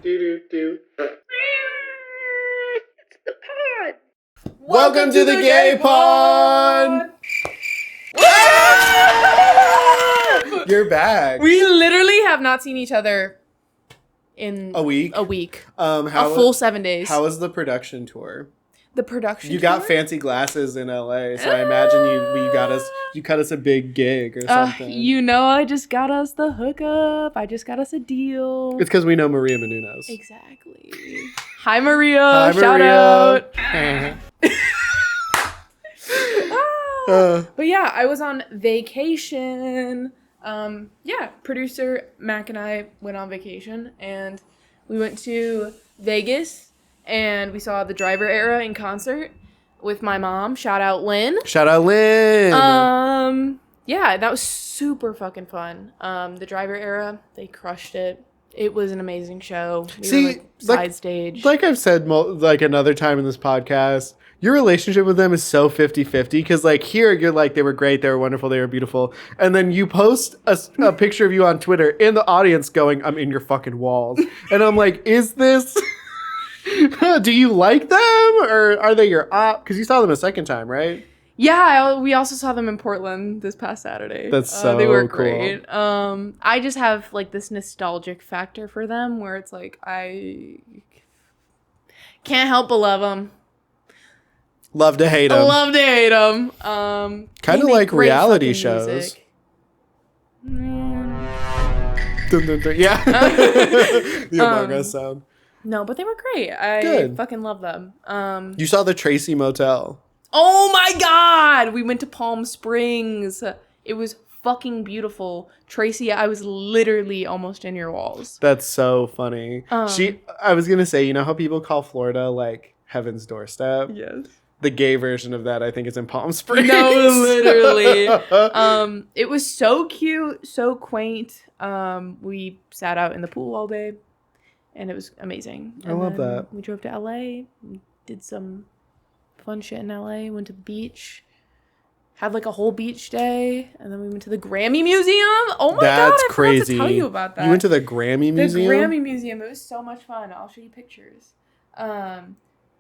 Do. It's the pod. Welcome to the Gay Pod. You're back. We literally have not seen each other in A week. A full 7 days. How was the production tour? The production You got tour? fancy glasses in LA, so I imagine you cut us a big gig or something. I just got us the hookup. I just got us a deal. It's because we know Maria Menounos. Exactly. Hi, Maria. Hi, Shout Maria. out. But yeah, I was on vacation. Producer Mac and I went on vacation, and we went to Vegas, and we saw the Driver Era in concert with my mom. Shout out Lynn. Yeah, that was super fucking fun. The Driver Era, they crushed it. It was an amazing show. We were side stage. Like I've said another time in this podcast, your relationship with them is so 50-50 because here you're like, they were great, they were wonderful, they were beautiful. And then you post a picture of you on Twitter in the audience going, I'm in your fucking walls. And I'm like, is this... Do you like them or are they your op? Because you saw them a second time, right? Yeah, we also saw them in Portland this past Saturday. That's so they were cool. Great. I just have this nostalgic factor for them where it's I can't help but love them. Love to hate them. Love to hate them. Kind of like reality shows. Man. Dun, dun, dun. Yeah. The Among Us sound. No, but they were great. I fucking love them. You saw the Tracy Motel. Oh my God! We went to Palm Springs. It was fucking beautiful. Tracy, I was literally almost in your walls. That's so funny. I was going to say, you know how people call Florida heaven's doorstep? Yes. The gay version of that, I think, is in Palm Springs. No, literally. It was so cute, so quaint. We sat out in the pool all day, and it was amazing. I love that. We drove to LA, we did some fun shit in LA, went to the beach, had a whole beach day, and then we went to the Grammy Museum. Oh my God, I crazy. forgot to tell you about that. You went to the Grammy Museum? The Grammy Museum. It was so much fun. I'll show you pictures.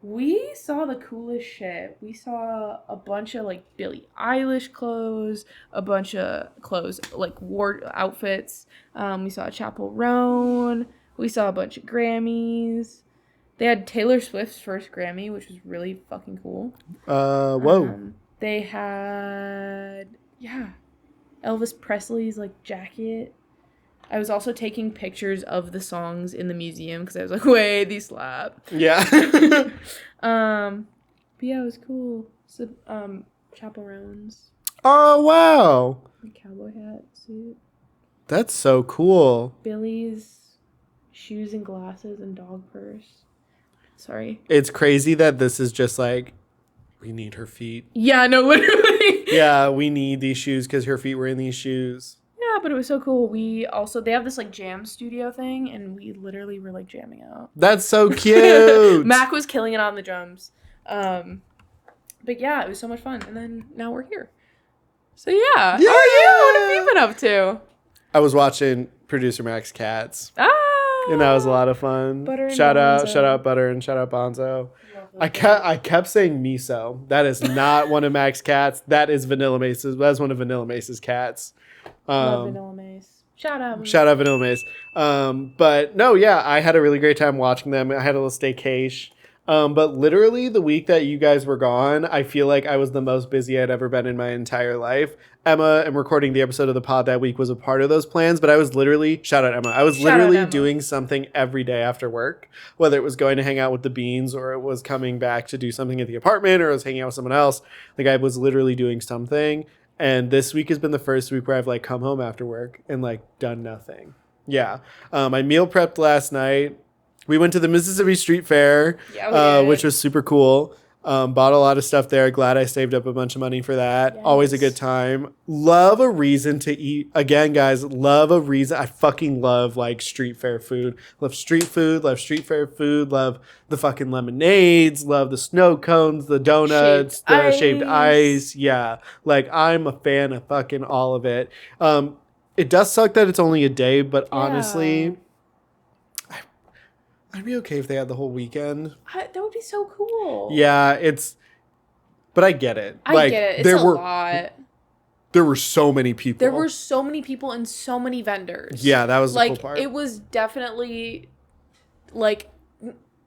We saw the coolest shit. We saw a bunch of Billie Eilish clothes, a bunch of clothes war outfits. We saw Chappell Roan. We saw a bunch of Grammys. They had Taylor Swift's first Grammy, which was really fucking cool. Whoa. They had Elvis Presley's jacket. I was also taking pictures of the songs in the museum because I was like, wait, these slap. Yeah. But yeah, it was cool. So, chaperones. Oh, wow. Cowboy hat, suit. That's so cool. Billy's shoes and glasses and dog purse. Sorry. It's crazy that this is just we need her feet. Yeah, no, literally. Yeah, we need these shoes because her feet were in these shoes. Yeah, but it was so cool. They have this jam studio thing, and we literally were jamming out. That's so cute. Mac was killing it on the drums. But yeah, it was so much fun. And then now we're here. So yeah. How are you? What have you been up to? I was watching Producer Mac's Cats. And that was a lot of fun. Butter and shout out Bonzo. Butter and shout out Bonzo. I kept saying miso. That is not one of Mac's cats. That is Vanilla Mace's. That's one of Vanilla Mace's cats. Love Vanilla Mace. Shout out Vanilla Mace. But no, yeah, I had a really great time watching them. I had a little staycation. But literally the week that you guys were gone, I feel like I was the most busy I'd ever been in my entire life. Emma, and recording the episode of the pod that week was a part of those plans, but I was literally, shout out Emma, I was literally doing something every day after work, whether it was going to hang out with the Beans or it was coming back to do something at the apartment or I was hanging out with someone else. I was literally doing something. And this week has been the first week where I've come home after work and done nothing. Yeah. I meal prepped last night. We went to the Mississippi Street Fair, which was super cool. Bought a lot of stuff there. Glad I saved up a bunch of money for that. Yes. Always a good time. Love a reason to eat. Again, guys, love a reason. I fucking love street fair food. Love street food. Love street fair food. Love the fucking lemonades. Love the snow cones, the donuts, shaved ice. Yeah. I'm a fan of fucking all of it. It does suck that it's only a day, but honestly... I'd be okay if they had the whole weekend. That would be so cool. Yeah, but I get it. I get it. It's a lot. There were so many people. There were so many people and so many vendors. Yeah, that was the cool part. It was definitely, like,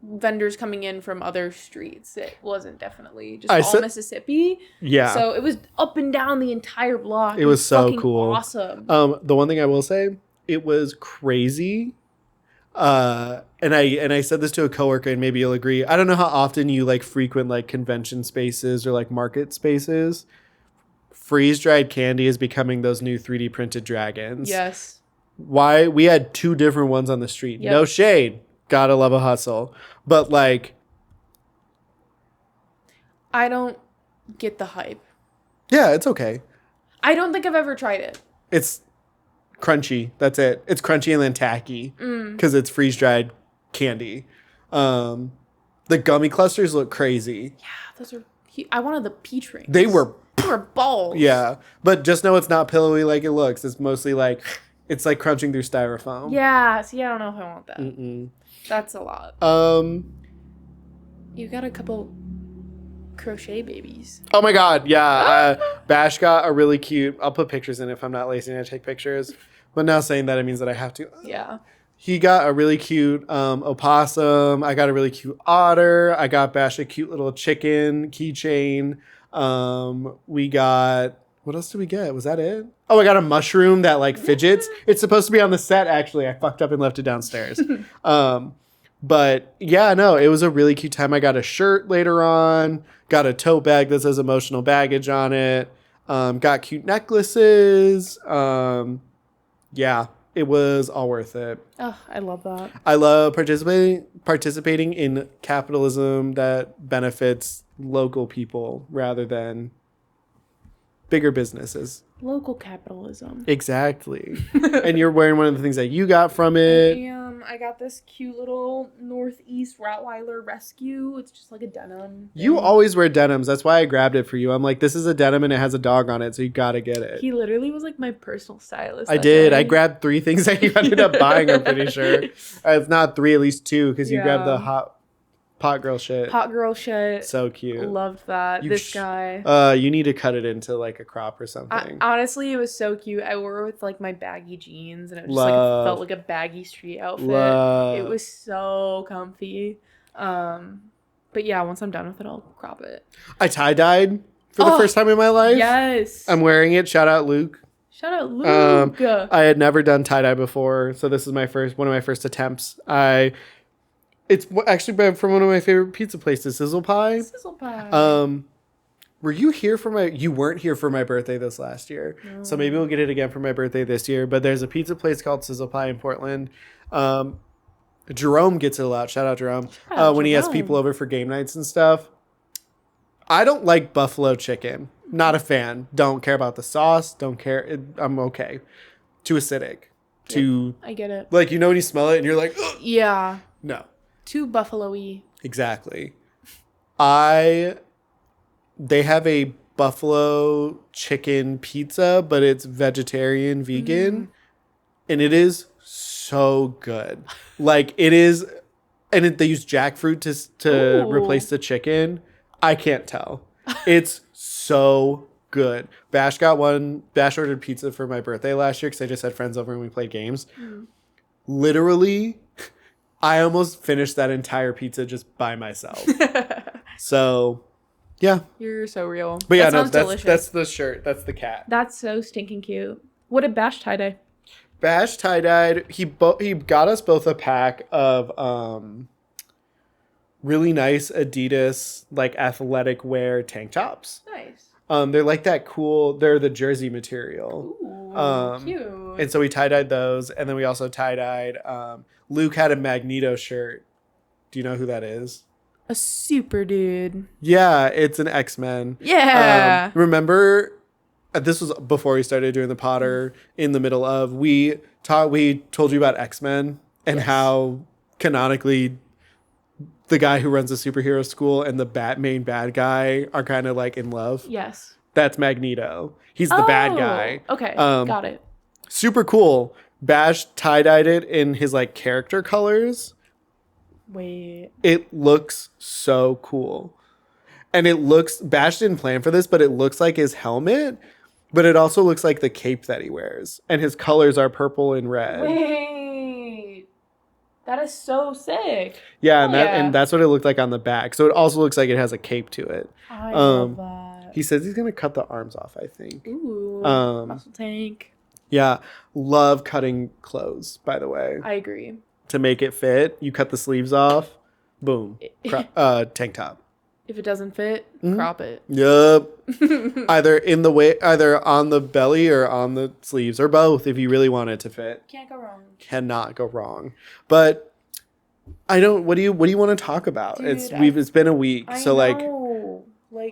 vendors coming in from other streets. It wasn't definitely just all Mississippi. Yeah. So it was up and down the entire block. It was so cool. Awesome. The one thing I will say, it was crazy. And I said this to a coworker, and maybe you'll agree. I don't know how often you like frequent like convention spaces or like market spaces. Freeze-dried candy is becoming those new 3D printed dragons. Yes. Why? We had 2 different ones on the street. Yep. No shade. Gotta love a hustle. But like, I don't get the hype. Yeah, it's okay. I don't think I've ever tried it. It's crunchy. That's it. It's crunchy and then tacky because it's freeze-dried candy. The gummy clusters look crazy. Yeah, those are. I wanted the peach rings. They were balls. Yeah, but just know it's not pillowy like it looks. It's mostly like it's like crunching through styrofoam. Yeah. See, I don't know if I want that. That's a lot. You got a couple crochet babies. Oh my god, yeah. Bash got a really cute. I'll put pictures in if I'm not lazy and I take pictures. But now saying that, it means that I have to. Yeah. He got a really cute opossum. I got a really cute otter. I got Bash a cute little chicken keychain. We got, what else did we get? Was that it? Oh, I got a mushroom that like fidgets. It's supposed to be on the set, actually. I fucked up and left it downstairs. But yeah, no, it was a really cute time. I got a shirt later on. Got a tote bag that says emotional baggage on it. Got cute necklaces. Yeah, it was all worth it. Oh, I love that. I love participating in capitalism that benefits local people rather than bigger businesses. Local capitalism. Exactly. And you're wearing one of the things that you got from it. I got this cute little Northeast Rottweiler rescue. It's just like a denim. You always wear denims. That's why I grabbed it for you. I'm like, this is a denim and it has a dog on it, so you gotta get it. He literally was like my personal stylist. I did. I grabbed 3 things that you ended up buying, I'm pretty sure. If not 3, at least 2, because you grabbed the pot girl shit. Pot girl shit. So cute. Loved that. This guy. You need to cut it into like a crop or something. Honestly, it was so cute. I wore it with like my baggy jeans, and it just like felt like a baggy street outfit. It was so comfy. But yeah, once I'm done with it, I'll crop it. I tie-dyed for the first time in my life. Yes. I'm wearing it. Shout out Luke. Shout out Luke. I had never done tie-dye before, so this is one of my first attempts. It's actually from one of my favorite pizza places, Sizzle Pie. Sizzle Pie. Were you here for you weren't here for my birthday this last year. No. So maybe we'll get it again for my birthday this year. But there's a pizza place called Sizzle Pie in Portland. Jerome gets it a lot. Shout out Jerome. When he has people over for game nights and stuff. I don't like buffalo chicken. Not a fan. Don't care about the sauce. Don't care. I'm okay. Too acidic. I get it. Like, when you smell it and you're like, ugh. Yeah. No. Too buffalo-y. Exactly. They have a buffalo chicken pizza, but it's vegetarian, vegan, and it is so good. Like, it is, and they use jackfruit to replace the chicken. I can't tell. It's so good. Bash ordered pizza for my birthday last year because I just had friends over and we played games. Literally, I almost finished that entire pizza just by myself. So, yeah. You're so real. But yeah, that's the shirt. That's the cat. That's so stinking cute. What did Bash tie-dye? Bash tie-dyed. He got us both a pack of really nice Adidas like athletic wear tank tops. Nice. They're like that cool. They're the jersey material. Ooh, cute. And so we tie-dyed those, and then we also tie-dyed. Luke had a Magneto shirt. Do you know who that is? A super dude. Yeah, it's an X-Men. Yeah. Remember, this was before we started doing the Potter. In the middle of we told you about X-Men and how canonically the guy who runs the superhero school and the main bad guy are kind of like in love. Yes. That's Magneto. He's the bad guy. Okay, got it. Super cool. Bash tie-dyed it in his like character colors. Wait. It looks so cool. And it looks, Bash didn't plan for this, but it looks like his helmet, but it also looks like the cape that he wears. And his colors are purple and red. Wait. That is so sick. Yeah, Hell and that's what it looked like on the back. So it also looks like it has a cape to it. I love that. He says he's going to cut the arms off, I think. Ooh. Muscle tank. Yeah. Love cutting clothes, by the way. I agree. To make it fit, you cut the sleeves off. Boom. Tank top. If it doesn't fit, crop it. Yep. either on the belly or on the sleeves or both if you really want it to fit. Can't go wrong. Cannot go wrong. But what do you want to talk about? Dude, it's been a week. I so know.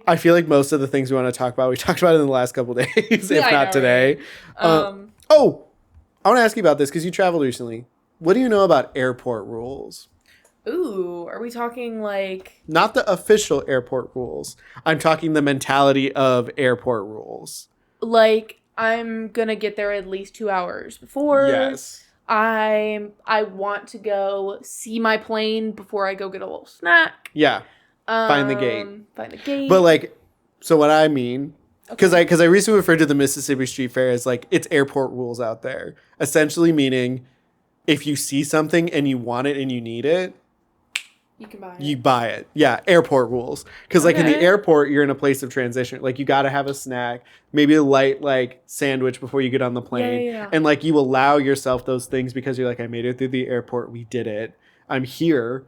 I feel like most of the things we want to talk about, we talked about it in the last couple of days, if not today. Right? I want to ask you about this because you traveled recently. What do you know about airport rules? Ooh, are we talking like... Not the official airport rules. I'm talking the mentality of airport rules. Like, I'm going to get there at least 2 hours before. Yes. I want to go see my plane before I go get a little snack. Yeah. Find the gate. Find the gate. But so what I mean... Because I recently referred to the Mississippi Street Fair as it's airport rules out there. Essentially meaning if you see something and you want it and you need it, you can buy it. You buy it. Yeah, airport rules. Because in the airport, you're in a place of transition. You got to have a snack, maybe a light sandwich before you get on the plane. Yeah. And you allow yourself those things because you're I made it through the airport. We did it. I'm here.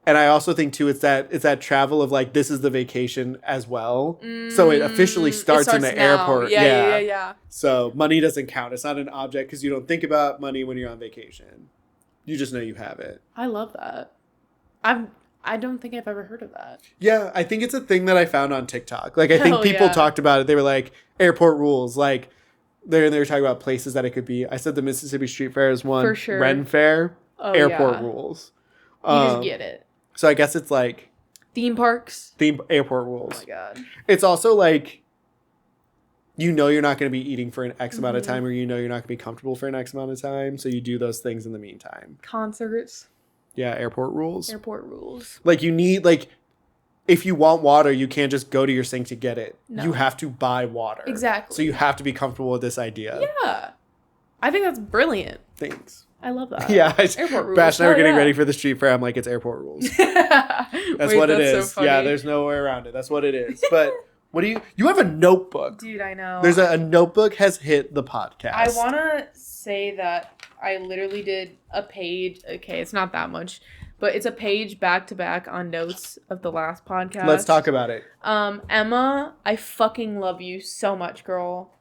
And I also think too, it's that travel of this is the vacation as well. So it officially starts in the now. airport. Yeah. So money doesn't count. It's not an object because you don't think about money when you're on vacation. You just know you have it. I love that. I don't think I've ever heard of that. Yeah, I think it's a thing that I found on TikTok. I think people talked about it. They were airport rules. They were talking about places that it could be. I said the Mississippi Street Fair is one. For sure. Ren Fair, airport rules. You just get it. So I guess it's theme parks. Airport rules. Oh my God. It's also you're not going to be eating for an X amount of time, or you're not going to be comfortable for an X amount of time. So you do those things in the meantime. Concerts. Yeah, airport rules. Airport rules. You need, if you want water, you can't just go to your sink to get it. No. You have to buy water. Exactly. So you have to be comfortable with this idea. Yeah. I think that's brilliant. Thanks. I love that. Yeah. Airport rules. Bash and I were getting ready for the street fair. I'm it's airport rules. That's what it is. So yeah, there's no way around it. That's what it is. But what do you have a notebook. Dude, I know. There's a notebook has hit the podcast. I want to say that I literally did a page. Okay, it's not that much, but it's a page back to back on notes of the last podcast. Let's talk about it. Emma, I fucking love you so much, girl.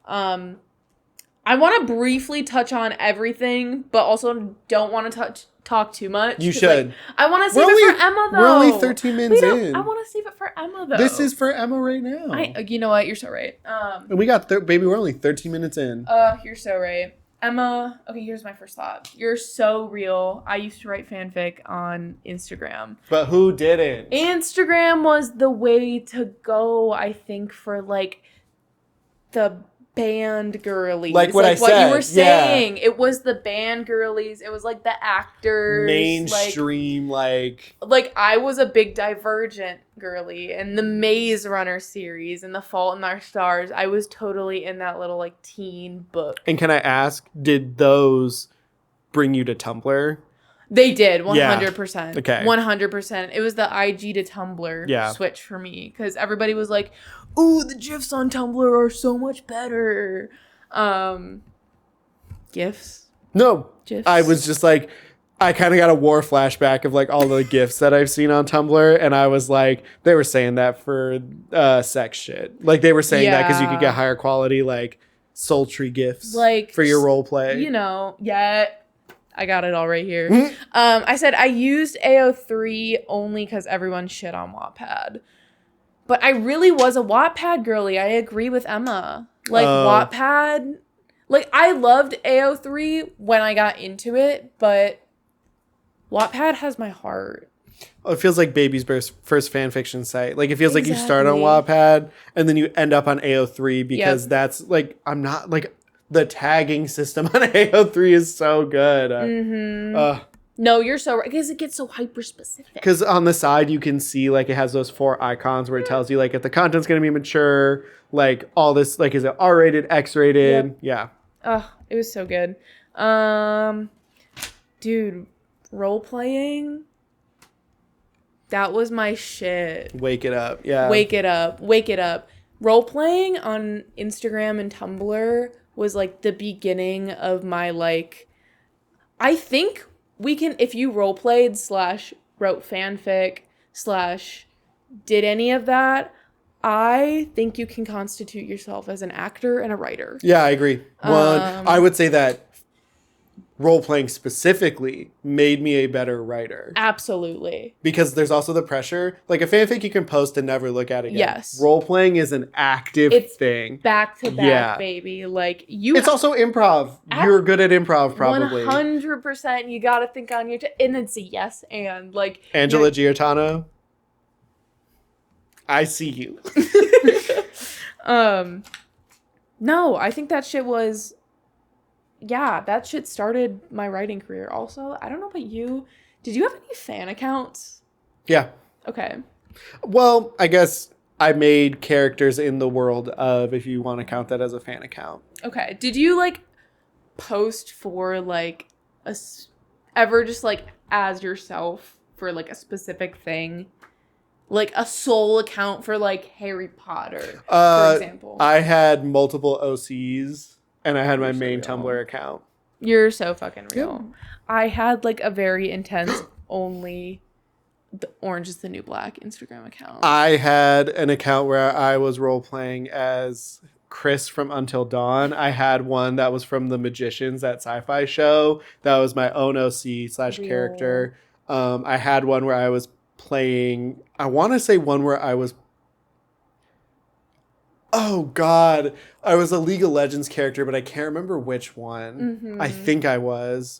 I want to briefly touch on everything, but also don't want to talk too much. You should. I want to save it for Emma, though. We're only 13 minutes in. I want to save it for Emma, though. This is for Emma right now. You know what? You're so right. And we got, baby, we're only 13 minutes in. You're so right. Emma, okay, here's my first thought. You're so real. I used to write fanfic on Instagram. But who didn't? Instagram was the way to go, I think, for, the band girlies. What I said. What you were saying. Yeah. It was the band girlies. It was the actors. Mainstream, I was a big Divergent girly, and the Maze Runner series and The Fault in Our Stars. I was totally in that little teen book. And can I ask, did those bring you to Tumblr? They did, 100%. Yeah. Okay. 100%. It was the IG to Tumblr switch for me. Because everybody was ooh, the GIFs on Tumblr are so much better. GIFs? No. GIFs? I was just I kind of got a war flashback of all the GIFs that I've seen on Tumblr. And I was they were saying that for sex shit. They were saying that because you could get higher quality, sultry GIFs for your role play. I got it all right here. I said I used AO3 only because everyone shit on Wattpad. But I really was a Wattpad girly. I agree with Emma. Wattpad... I loved AO3 when I got into it, but Wattpad has my heart. Oh, it feels like baby's first fan fiction site. It feels like you start on Wattpad and then you end up on AO3 because that's, I'm not, the tagging system on AO3 is so good. No, you're so right. Because it gets so hyper specific. Because on the side, you can see, like, it has those 4 icons where it tells you, like, if the content's going to be mature, like, all this, like, is it R-rated, X-rated? Yep. Yeah. Oh, it was so good. Dude, role-playing, that was my shit. Wake it up. Yeah. Wake it up. Wake it up. Role-playing on Instagram and Tumblr was, like, the beginning of my, like... I think we can... If you role-played / wrote fanfic / did any of that, I think you can constitute yourself as an actor and a writer. Yeah, I agree. I would say that role-playing specifically made me a better writer. Absolutely. Because there's also the pressure. Like, a fanfic you can post and never look at again. Yes. Role-playing is an active thing. Back to back, baby. Like, It's also improv. You're good at improv, probably. 100%. You gotta think on your... and it's a yes and. Like... Angela Giartano, I see you. No, I think that shit was... Yeah, that shit started my writing career. Also, I don't know about you. Did you have any fan accounts? Yeah. Okay. Well, I guess I made characters in the world of, if you want to count that as a fan account. Okay. Did you, like, post for, like, ever just, like, as yourself for, like, a specific thing? Like, a sole account for, like, Harry Potter, for example. I had multiple OCs. And I had my You're so main real. Tumblr account. You're so fucking real. Yep. I had, like, a very intense only the Orange is the New Black Instagram account. I had an account where I was role-playing as Chris from Until Dawn. I had one that was from The Magicians, that sci-fi show. That was my own OC / character. I had one where I was playing... I want to say one where I was... Oh, God. I was a League of Legends character, but I can't remember which one. Mm-hmm. I think I was.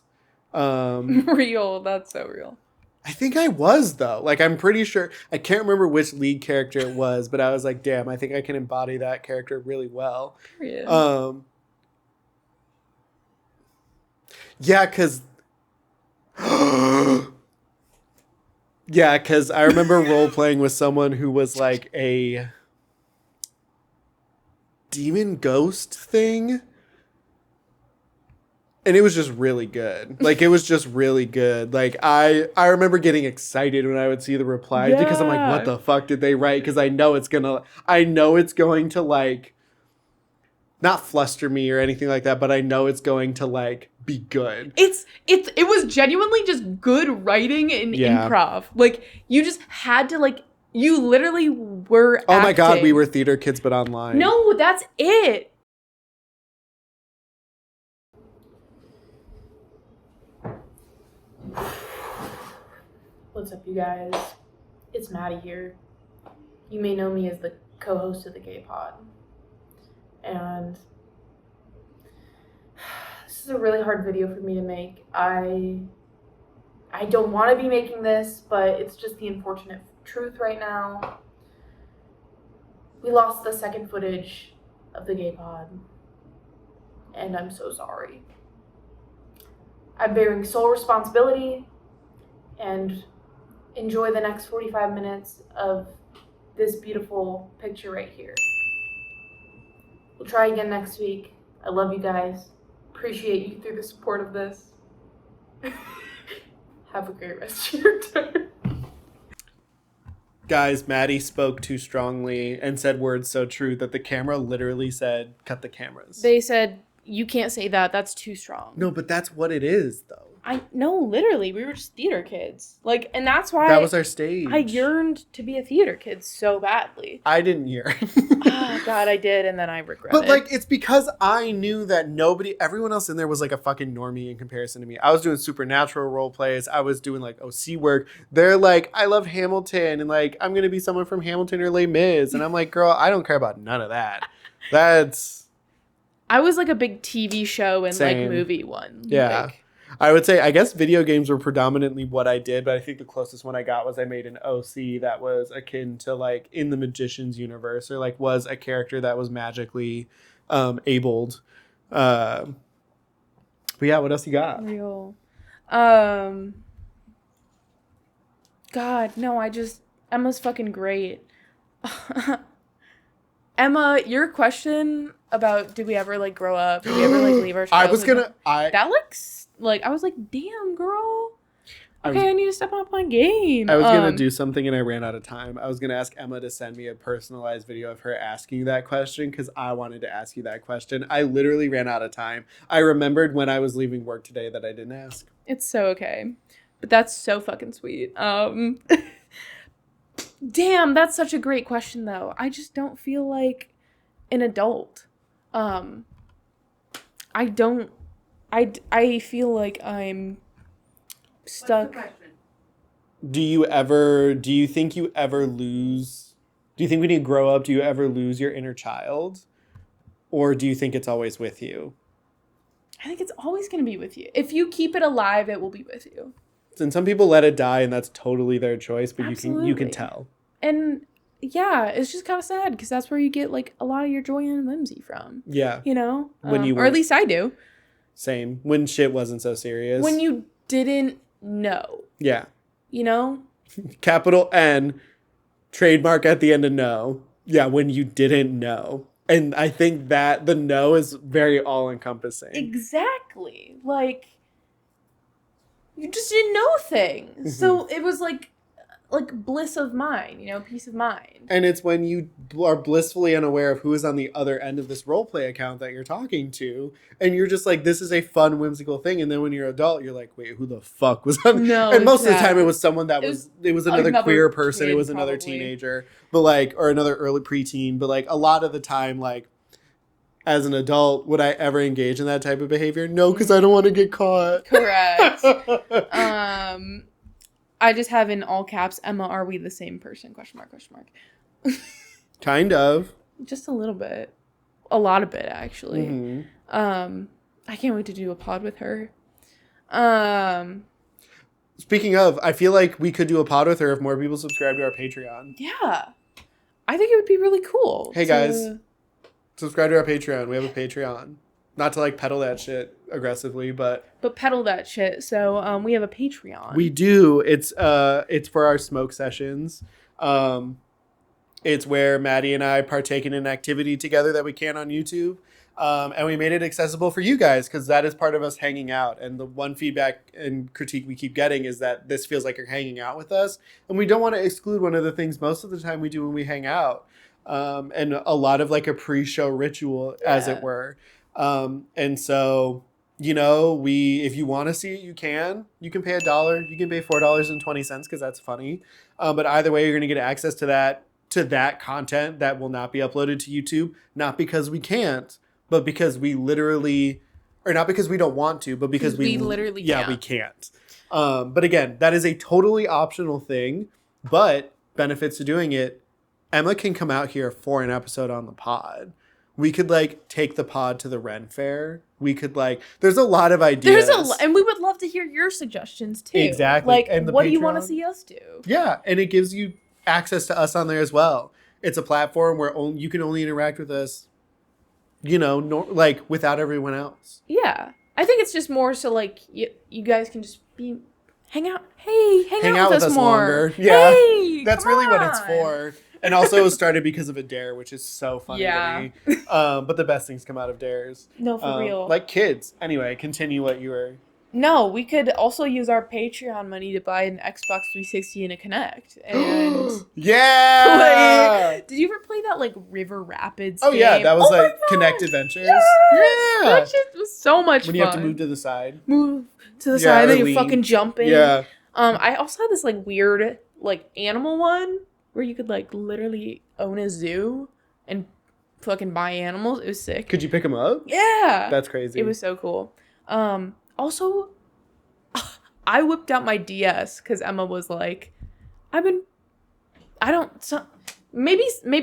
Real. That's so real. I think I was, though. Like, I'm pretty sure. I can't remember which League character it was, but I was like, damn, I think I can embody that character really well. Period. Yeah, because... yeah, because I remember role-playing with someone who was like a... demon ghost thing, and it was just really good. Like, it was just really good. Like, I remember getting excited when I would see the replies because I'm like, what the fuck did they write? Because I know it's going to, like, not fluster me or anything like that, but I know it's going to, like, be good. It was genuinely just good writing in improv. Like, you just had to, like, you literally were acting. Oh my God, we were theater kids, but online. No, that's it. What's up, you guys? It's Maddie here. You may know me as the co-host of the G.A.Y pod. And this is a really hard video for me to make. I don't want to be making this, but it's just the unfortunate truth right now. We lost the second footage of the G.A.Y pod, and I'm so sorry. I'm bearing sole responsibility, and enjoy the next 45 minutes of this beautiful picture right here. We'll try again next week. I love you guys. Appreciate you through the support of this. Have a great rest of your day. Guys, Maddie spoke too strongly and said words so true that the camera literally said, cut the cameras. They said, you can't say that. That's too strong. No, but that's what it is, though. No, literally. We were just theater kids. Like, and that's why... That was our stage. I yearned to be a theater kid so badly. I didn't yearn. Oh, God, I did, and then I regret it. But, like, it's because I knew that everyone else in there was, like, a fucking normie in comparison to me. I was doing supernatural role plays. I was doing, like, OC work. They're like, I love Hamilton, and, like, I'm going to be someone from Hamilton or Les Mis. And I'm like, girl, I don't care about none of that. I was, like, a big TV show and, Same. like, movie one. Yeah. Like, I would say, I guess video games were predominantly what I did, but I think the closest one I got was I made an OC that was akin to, like, in the Magicians universe, or, like, was a character that was magically abled. But yeah, what else you got? real. God, no, Emma's fucking great. Emma, your question about did we ever like grow up? Did we ever like leave our childhood? That looks like I was like, damn, girl. Okay, I need to step up my game. I was gonna do something and I ran out of time. I was gonna ask Emma to send me a personalized video of her asking that question because I wanted to ask you that question. I literally ran out of time. I remembered when I was leaving work today that I didn't ask. It's so okay, but that's so fucking sweet. Damn, that's such a great question though. I just don't feel like an adult. I don't. I feel like I'm stuck. Do you think you ever lose? Do you think when you grow up, do you ever lose your inner child? Or do you think it's always with you? I think it's always going to be with you. If you keep it alive, it will be with you. And some people let it die and that's totally their choice, but Absolutely. you can tell. And yeah, it's just kind of sad because that's where you get like a lot of your joy and whimsy from. Yeah. You know? Or at least I do. Same. When shit wasn't so serious. When you didn't know. Yeah. You know? Capital N, trademark at the end of no. Yeah, when you didn't know. And I think that the no is very all-encompassing. Exactly. Like, you just didn't know things. Mm-hmm. So it was like bliss of mind, you know, peace of mind. And it's when you are blissfully unaware of who is on the other end of this roleplay account that you're talking to, and you're just like, this is a fun, whimsical thing. And then when you're an adult, you're like, wait, who the fuck was on? No, and most of the time it was someone that it was another queer person. Kid, it was another probably. Teenager, but like, or another early preteen. But like a lot of the time, like, as an adult, would I ever engage in that type of behavior? No, because I don't want to get caught. Correct. I just have in all caps, Emma, are we the same person? Question mark. Kind of. Just a little bit. A lot of it, actually. Mm-hmm. I can't wait to do a pod with her. Speaking of, I feel like we could do a pod with her if more people subscribe to our Patreon. Yeah. I think it would be really cool. Hey, guys. Subscribe to our Patreon. We have a Patreon. Not to like peddle that shit aggressively, but peddle that shit. So we have a Patreon. We do. It's for our smoke sessions. It's where Maddie and I partake in an activity together that we can on YouTube. And we made it accessible for you guys because that is part of us hanging out. And the one feedback and critique we keep getting is that this feels like you're hanging out with us. And we don't want to exclude one of the things most of the time we do when we hang out. And a lot of like a pre-show ritual, as it were. And so, you know, if you want to see it, you can pay $1, you can pay $4.20 because that's funny. But either way, you're going to get access to that content that will not be uploaded to YouTube, not because we can't, but because we literally, or not because we don't want to, but because we literally can't. Yeah, we can't. But again, that is a totally optional thing, but benefits to doing it. Emma can come out here for an episode on the pod. We could like take the pod to the Ren Fair. We could like, there's a lot of ideas. And we would love to hear your suggestions too. Exactly. Like, and what do you want to see us do? Yeah, and it gives you access to us on there as well. It's a platform where you can only interact with us, you know, like without everyone else. Yeah, I think it's just more so like you guys can just hang out. Hey, hang out with us more. Longer. Yeah, hey, that's really what it's for. And also it was started because of a dare, which is so funny to me. But the best things come out of dares. No, for real. Like kids. Anyway, continue what you were. No, we could also use our Patreon money to buy an Xbox 360 and a Kinect. And yeah! Like, did you ever play that like River Rapids game? Yeah, that was like Kinect Adventures. Yes! Yeah! That shit was so much fun. When you have to move to the side. Move to the side, then you're fucking jumping. Yeah. I also had this like weird like animal one where you could like literally own a zoo and fucking buy animals. It was sick. Could you pick them up? Yeah. That's crazy. It was so cool. Also, I whipped out my DS because Emma was like, maybe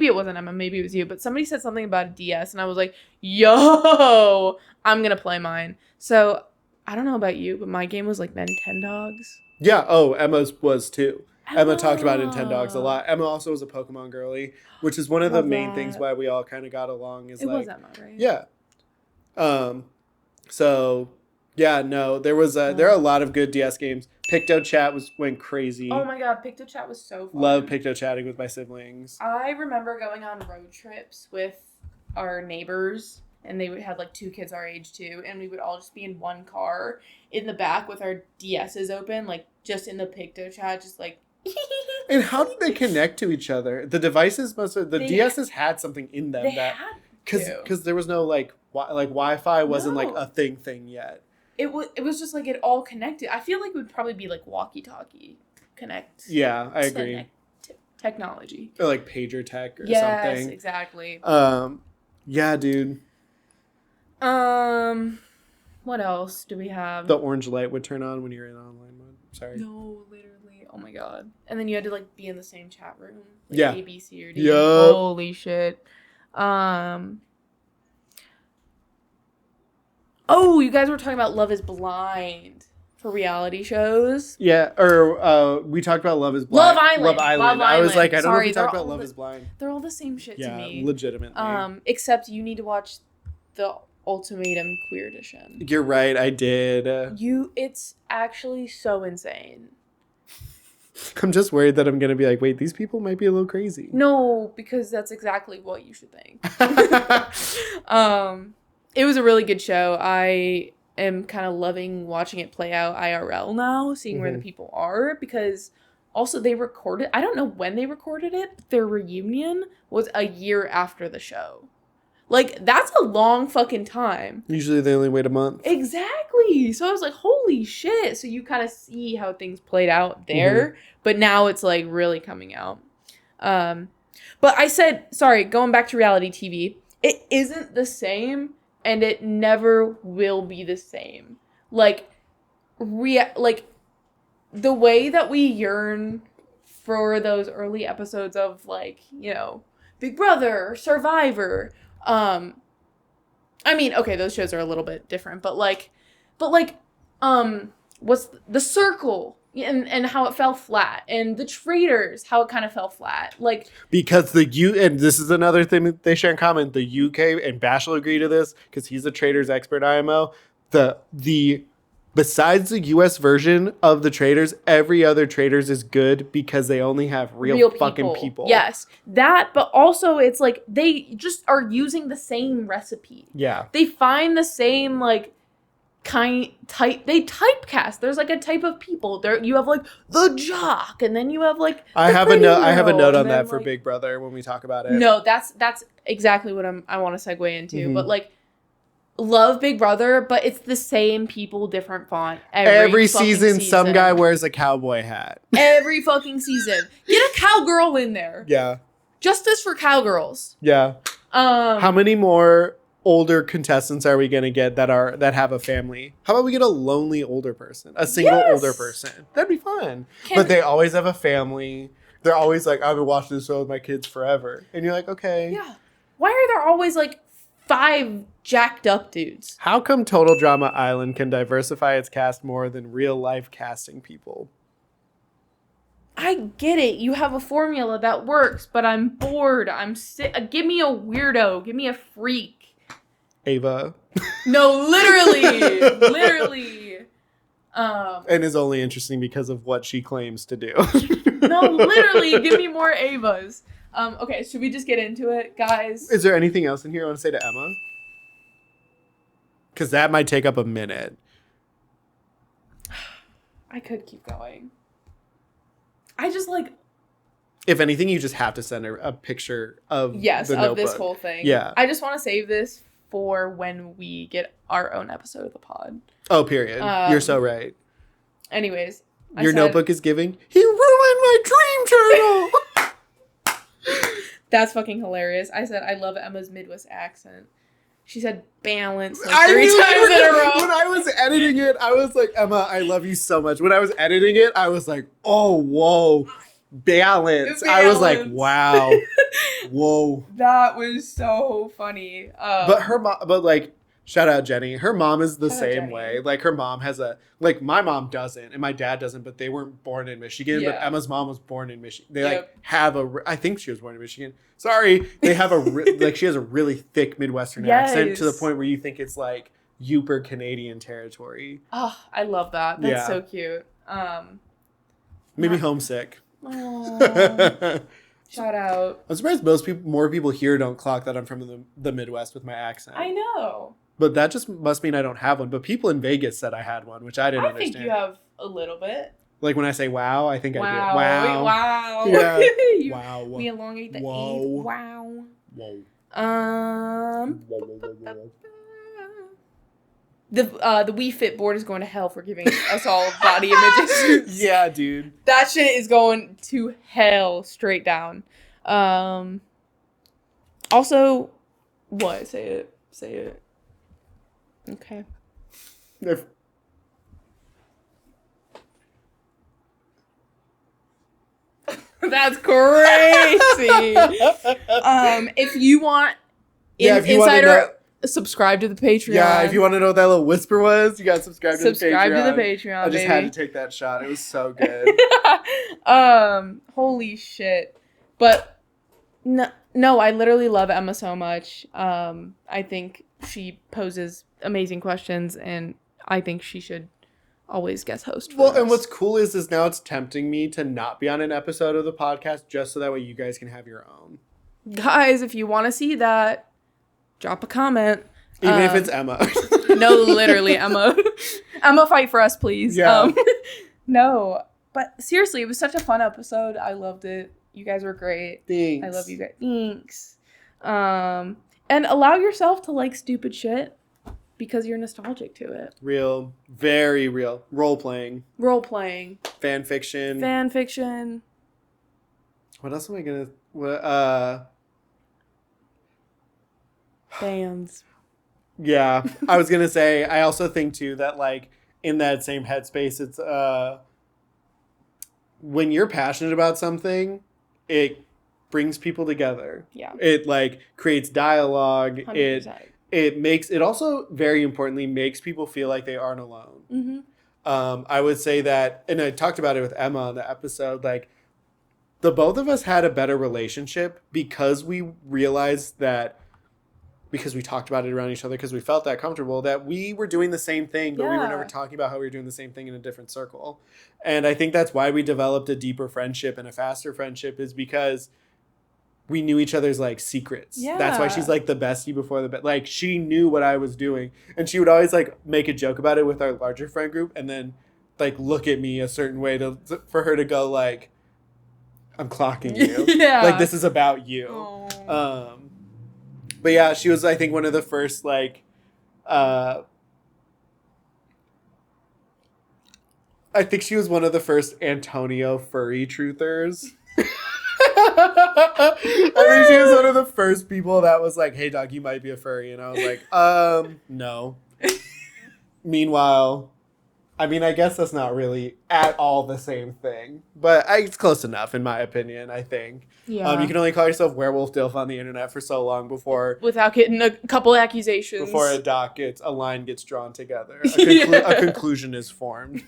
it wasn't Emma, maybe it was you, but somebody said something about a DS and I was like, yo, I'm going to play mine. So I don't know about you, but my game was like Nintendogs. Yeah. Oh, Emma's was too. Emma talked about Nintendogs a lot. Emma also was a Pokemon girly, which is one of the main things why we all kind of got along. It was Emma, right? Yeah. So, yeah, no, there are a lot of good DS games. Picto chat went crazy. Oh my god, Picto Chat was so fun. Love Picto chatting with my siblings. I remember going on road trips with our neighbors, and they would have like 2 kids our age too, and we would all just be in one car in the back with our DSs open, like just in the Picto Chat, just like. And how did they connect to each other? The devices DSs had something in them because there was no like Wi-Fi wasn't like a thing yet. It was just like it all connected. I feel like it would probably be like walkie-talkie connect. Yeah, I agree. Technology. Or like pager tech or something. Yes, exactly. Yeah, dude. What else do we have? The orange light would turn on when you're in online mode. Sorry. No, literally. Oh my god. And then you had to like be in the same chat room. Like yeah. A, B, C, or D. Yep. Holy shit. Oh, you guys were talking about Love is Blind for reality shows. Yeah, or we talked about Love is Blind. Love Island. I was like, I don't know if we talked about Love is Blind. They're all the same shit to me. Yeah, legitimately. Except you need to watch the Ultimatum Queer Edition. You're right, I did. It's actually so insane. I'm just worried that I'm going to be like, wait, these people might be a little crazy. No, because that's exactly what you should think. It was a really good show. I am kind of loving watching it play out IRL now, seeing where the people are, because also they recorded, I don't know when they recorded it, but their reunion was a year after the show. Like, that's a long fucking time. Usually they only wait a month. Exactly. So I was like, holy shit. So you kind of see how things played out there, but now it's like really coming out. But I said, sorry, going back to reality TV, it isn't the same. And it never will be the same. Like the way that we yearn for those early episodes of like, you know, Big Brother or Survivor. I mean, okay, those shows are a little bit different, but what's The Circle and how it fell flat, and The Traitors, how it kind of fell flat. Like, because and this is another thing that they share in common, the UK, and Bash will agree to this because he's a Traitors expert, IMO. Besides the US version of The Traitors, every other Traitors is good because they only have real fucking people. Yes. That, but also it's like they just are using the same recipe. Yeah. They find the same like they typecast. There's like a type of people. There you have like the jock, and then you have like I have a note on that for Big Brother when we talk about it. No, that's exactly what I want to segue into. But like, love Big Brother, but it's the same people, different font. Every season, some guy wears a cowboy hat. Every fucking season. Get a cowgirl in there. Yeah. Justice for cowgirls. Yeah. How many more older contestants are we gonna get that have a family? How about we get a lonely older person, a single older person? That'd be fun. But they always have a family. They're always like, I've been watching this show with my kids forever, and you're like, okay. Yeah. Why are there always like 5 jacked up dudes? How come Total Drama Island can diversify its cast more than real life casting people? I get it. You have a formula that works, but I'm bored. I'm sick. Give me a weirdo. Give me a freak. Ava. No, literally. And is only interesting because of what she claims to do. No, literally, give me more Avas. Okay, should we just get into it, guys? Is there anything else in here I want to say to Emma? Because that might take up a minute. I could keep going. I just like... If anything, you just have to send her a picture of the notebook. This whole thing. Yeah. I just want to save this for when we get our own episode of the pod. Oh, period. You're so right. Anyways. Your notebook is giving, he ruined my dream journal! That's fucking hilarious. I said, I love Emma's Midwest accent. She said balance like 3 times in a row. When I was editing it, I was like, Emma, I love you so much. When I was editing it, I was like, oh, whoa. Balance. I was like, wow. Whoa. That was so funny. But like, shout out Jenny. Her mom is the same way. Like, her mom has my mom doesn't, and my dad doesn't, but they weren't born in Michigan. But Emma's mom was born in Michigan. They I think she was born in Michigan. Sorry. They have she has a really thick Midwestern accent to the point where you think it's like Yooper Canadian territory. Oh, I love that. That's so cute. Maybe homesick. Aww. Shout out. I'm surprised more people here don't clock that I'm from the Midwest with my accent. I know. But that just must mean I don't have one. But people in Vegas said I had one, which I didn't understand. I think you have a little bit. Like when I say wow, I think I do. Wow. Wow. Yeah. Wow. We elongate the Whoa. E. Wow. Whoa. The Wii Fit board is going to hell for giving us all body images. Yeah, dude. That shit is going to hell straight down. Also, what? Say it. Okay. That's crazy. If you want insider, subscribe to the Patreon. Yeah, if you want to know what that little whisper was, you got to subscribe to the Patreon. Subscribe to the Patreon, I just had to take that shot. It was so good. Holy shit. But no, I literally love Emma so much. I think she poses amazing questions, and I think she should always guest host for us. And what's cool is now it's tempting me to not be on an episode of the podcast just so that way you guys can have your own. Guys, if you want to see that, drop a comment. Even if it's Emma. No, literally, Emma. Emma, fight for us, please. Yeah. No, but seriously, it was such a fun episode. I loved it. You guys were great. Thanks. I love you guys. Thanks. And allow yourself to like stupid shit because you're nostalgic to it. Real. Very real. Role-playing. Fan fiction. What else am I going to... Bands. Yeah. I was going to say, I also think, too, that, like, in that same headspace, it's... when you're passionate about something, it brings people together. Yeah. It, like, creates dialogue. 100%. It also, very importantly, makes people feel like they aren't alone. Mm-hmm. I would say that, and I talked about it with Emma on the episode, like, the both of us had a better relationship because we realized that, because we talked about it around each other, because we felt that comfortable, that we were doing the same thing, but we were never talking about how we were doing the same thing in a different circle. And I think that's why we developed a deeper friendship and a faster friendship, is because we knew each other's, like, secrets. Yeah. That's why she's, like, the bestie before the like, she knew what I was doing. And she would always, like, make a joke about it with our larger friend group and then, like, look at me a certain way for her to go, like, I'm clocking you. Yeah. Like, this is about you. Aww. But yeah, she was, I think, one of the first, like, I think she was one of the first Antonio furry truthers. I think she was one of the first people that was like, hey, dog, you might be a furry. And I was like, no. Meanwhile, I mean, I guess that's not really at all the same thing. But it's close enough, in my opinion, I think. Yeah. You can only call yourself werewolf dilf on the internet for so long without getting a couple accusations. Before a line gets drawn together. A conclusion is formed.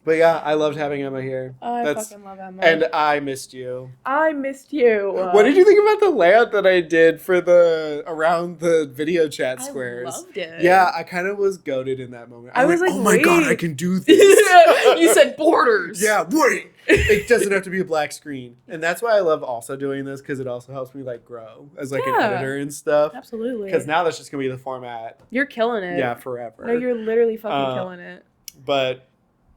But yeah, I loved having Emma here. Fucking love Emma. And I missed you. I missed you. What did you think about the layout that I did for around the video chat squares? I loved it. Yeah, I kind of was goated in that moment. I was like, oh my God, I can do this. You said borders. Yeah, wait. It doesn't have to be a black screen. And that's why I love also doing this, because it also helps me, like, grow as, like, an editor and stuff. Absolutely. Because now that's just going to be the format. You're killing it. Yeah, forever. No, you're literally fucking killing it. But,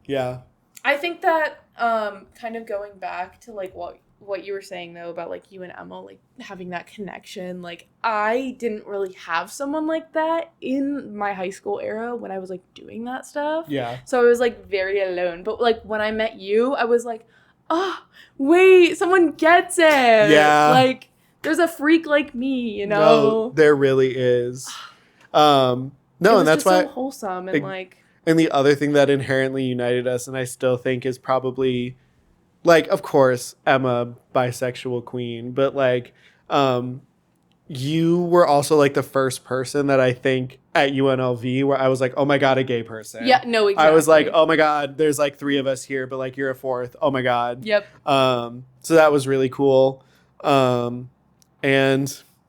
yeah. I think that kind of going back to, like, what you were saying, though, about, like, you and Emma, like, having that connection. Like, I didn't really have someone like that in my high school era when I was, like, doing that stuff. Yeah. So I was, like, very alone. But, like, when I met you, I was like, oh, wait, someone gets it. Yeah. Like, there's a freak like me, you know? No, there really is. No, and that's why... so wholesome and, like... And the other thing that inherently united us, and I still think is probably, like, of course, Emma, bisexual queen, but, like, you were also, like, the first person that I think at UNLV where I was like, oh my God, a gay person. Yeah, no, exactly. I was like, oh my God, there's, like, 3 of us here, but, like, you're a 4th. Oh my God. Yep. So that was really cool. And...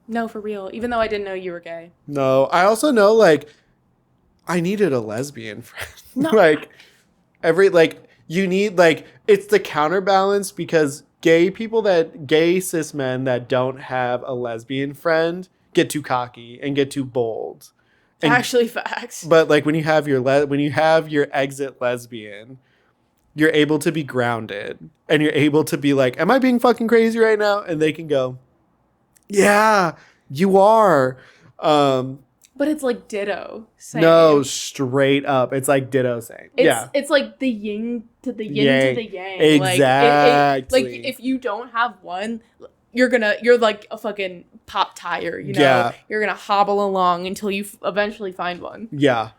No, for real. Even though I didn't know you were gay. No, I also know, like... I needed a lesbian friend. No, like, You need, like, it's the counterbalance because gay cis men that don't have a lesbian friend get too cocky and get too bold. And, Actually, facts. but like when you have your exit lesbian, you're able to be grounded and you're able to be like, am I being fucking crazy right now? And they can go, yeah, you are. But it's like ditto. Same. No, straight up. It's like ditto saying. It's like the yin to the yin to the yang. Exactly. Like if you don't have one, you're like a fucking pop tire, you know? Yeah. You're gonna hobble along until you eventually find one. Yeah.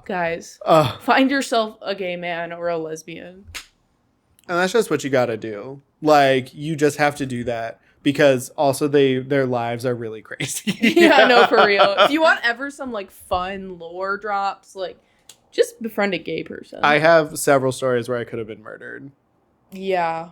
Guys, find yourself a gay man or a lesbian. And that's just what you gotta do. Like, you just have to do that. Because also their lives are really crazy. Yeah, no, for real. If you want ever some like fun lore drops, like just befriend a gay person. I have several stories where I could have been murdered. Yeah.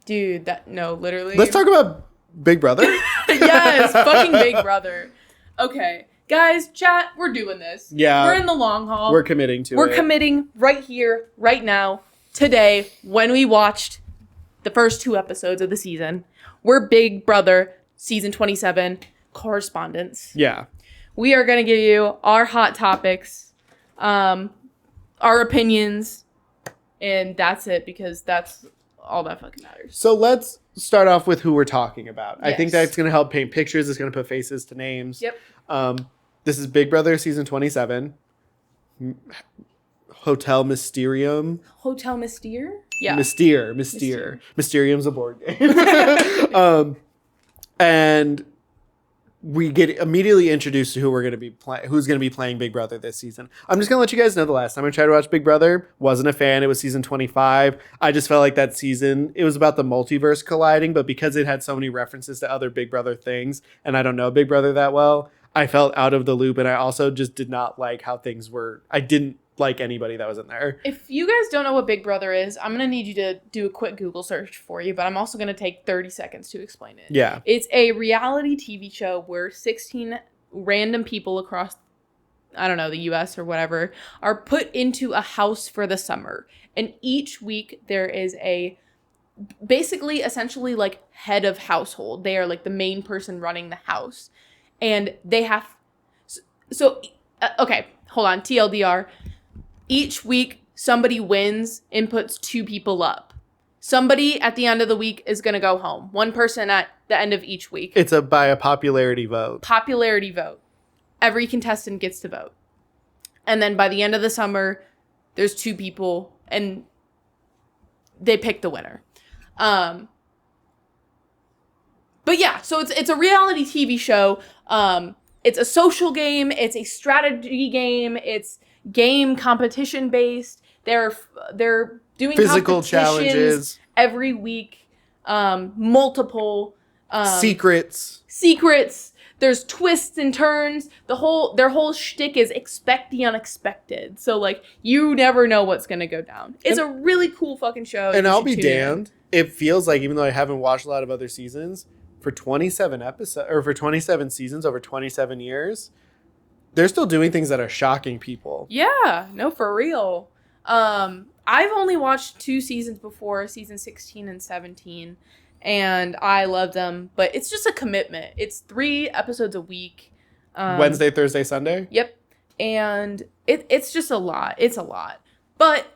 Dude, literally. Let's talk about Big Brother. Yes, fucking Big Brother. Okay. Guys, chat, we're doing this. Yeah. We're in the long haul. We're committing to it. We're committing right here, right now, today, when we watched the first 2 episodes of the season. We're Big Brother season 27 correspondents. Yeah. We are going to give you our hot topics, our opinions, and that's it, because that's all that fucking matters. So let's start off with who we're talking about. Yes. I think that's going to help paint pictures. It's going to put faces to names. Yep. This is Big Brother season 27. Hotel Mysterium. Hotel Mystere? Yeah. Mystere. Mysterium's a board game. And we get immediately introduced to who's going to be playing Big Brother this season. I'm just going to let you guys know the last time I tried to watch Big Brother, wasn't a fan. It was season 25. I just felt like that season, it was about the multiverse colliding, but because it had so many references to other Big Brother things, and I don't know Big Brother that well, I felt out of the loop, and I also just did not like how things were. I didn't like anybody that was in there. If you guys don't know what Big Brother is, I'm going to need you to do a quick Google search for you, but I'm also going to take 30 seconds to explain it. Yeah. It's a reality TV show where 16 random people across, I don't know, the US or whatever, are put into a house for the summer. And each week there is basically essentially like head of household. They are like the main person running the house. And they have, okay, hold on, TLDR. Each week, somebody wins and puts 2 people up. Somebody at the end of the week is going to go home. One person at the end of each week. It's by a popularity vote. Popularity vote. Every contestant gets to vote. And then by the end of the summer, there's 2 people, and they pick the winner. But yeah, so it's a reality TV show. It's a social game. It's a strategy game. It's game competition based. They're doing physical challenges every week. Multiple secrets. There's twists and turns. Their whole shtick is expect the unexpected. So like you never know what's gonna go down. It's a really cool fucking show. And I'll be damned. It feels like, even though I haven't watched a lot of other seasons, for 27 episodes or for 27 seasons over 27 years, they're still doing things that are shocking people. Yeah, no, for real. I've only watched 2 seasons before, season 16 and 17, and I love them, but it's just a commitment. It's 3 episodes a week. Wednesday, Thursday, Sunday? Yep. And it's just a lot. It's a lot. But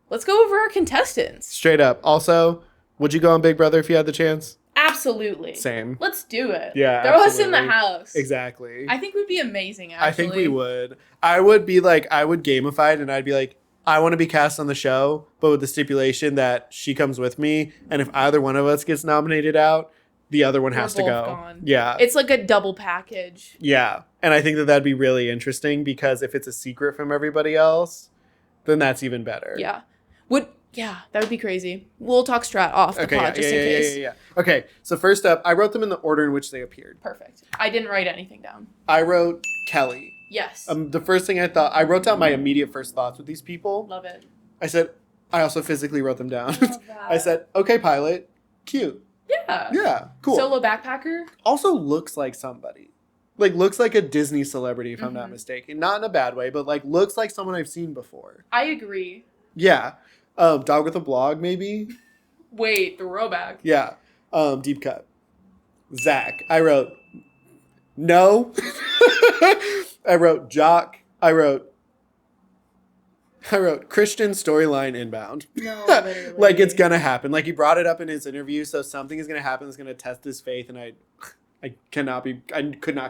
let's go over our contestants. Straight up. Also, would you go on Big Brother if you had the chance? Absolutely. Same. Let's do it. Yeah, Throw us in the house. Exactly. I think we'd be amazing, actually. I think we would. I would gamify it, and I'd be like, I want to be cast on the show, but with the stipulation that she comes with me, and if either one of us gets nominated out, the other one has to go. Gone. Yeah. It's like a double package. Yeah. And I think that'd be really interesting, because if it's a secret from everybody else, then that's even better. Yeah. Yeah, that would be crazy. We'll talk strat off the pod just in case. Yeah. Okay, so first up, I wrote them in the order in which they appeared. Perfect. I didn't write anything down. I wrote Kelly. Yes. The first thing I wrote down my immediate first thoughts with these people. Love it. I also physically wrote them down. Love that. I said, okay, pilot, cute. Yeah. Yeah, cool. Solo backpacker. Also looks like somebody. Like, looks like a Disney celebrity, if I'm not Mhm. mistaken. Not in a bad way, but, like, looks like someone I've seen before. I agree. Yeah. Dog with a blog, maybe? Wait, throwback. Yeah. Deep cut. Zach. I wrote no. I wrote jock. I wrote Christian storyline inbound. No, literally. Like, it's gonna happen. Like, he brought it up in his interview, so something is gonna happen that's gonna test his faith, and I could not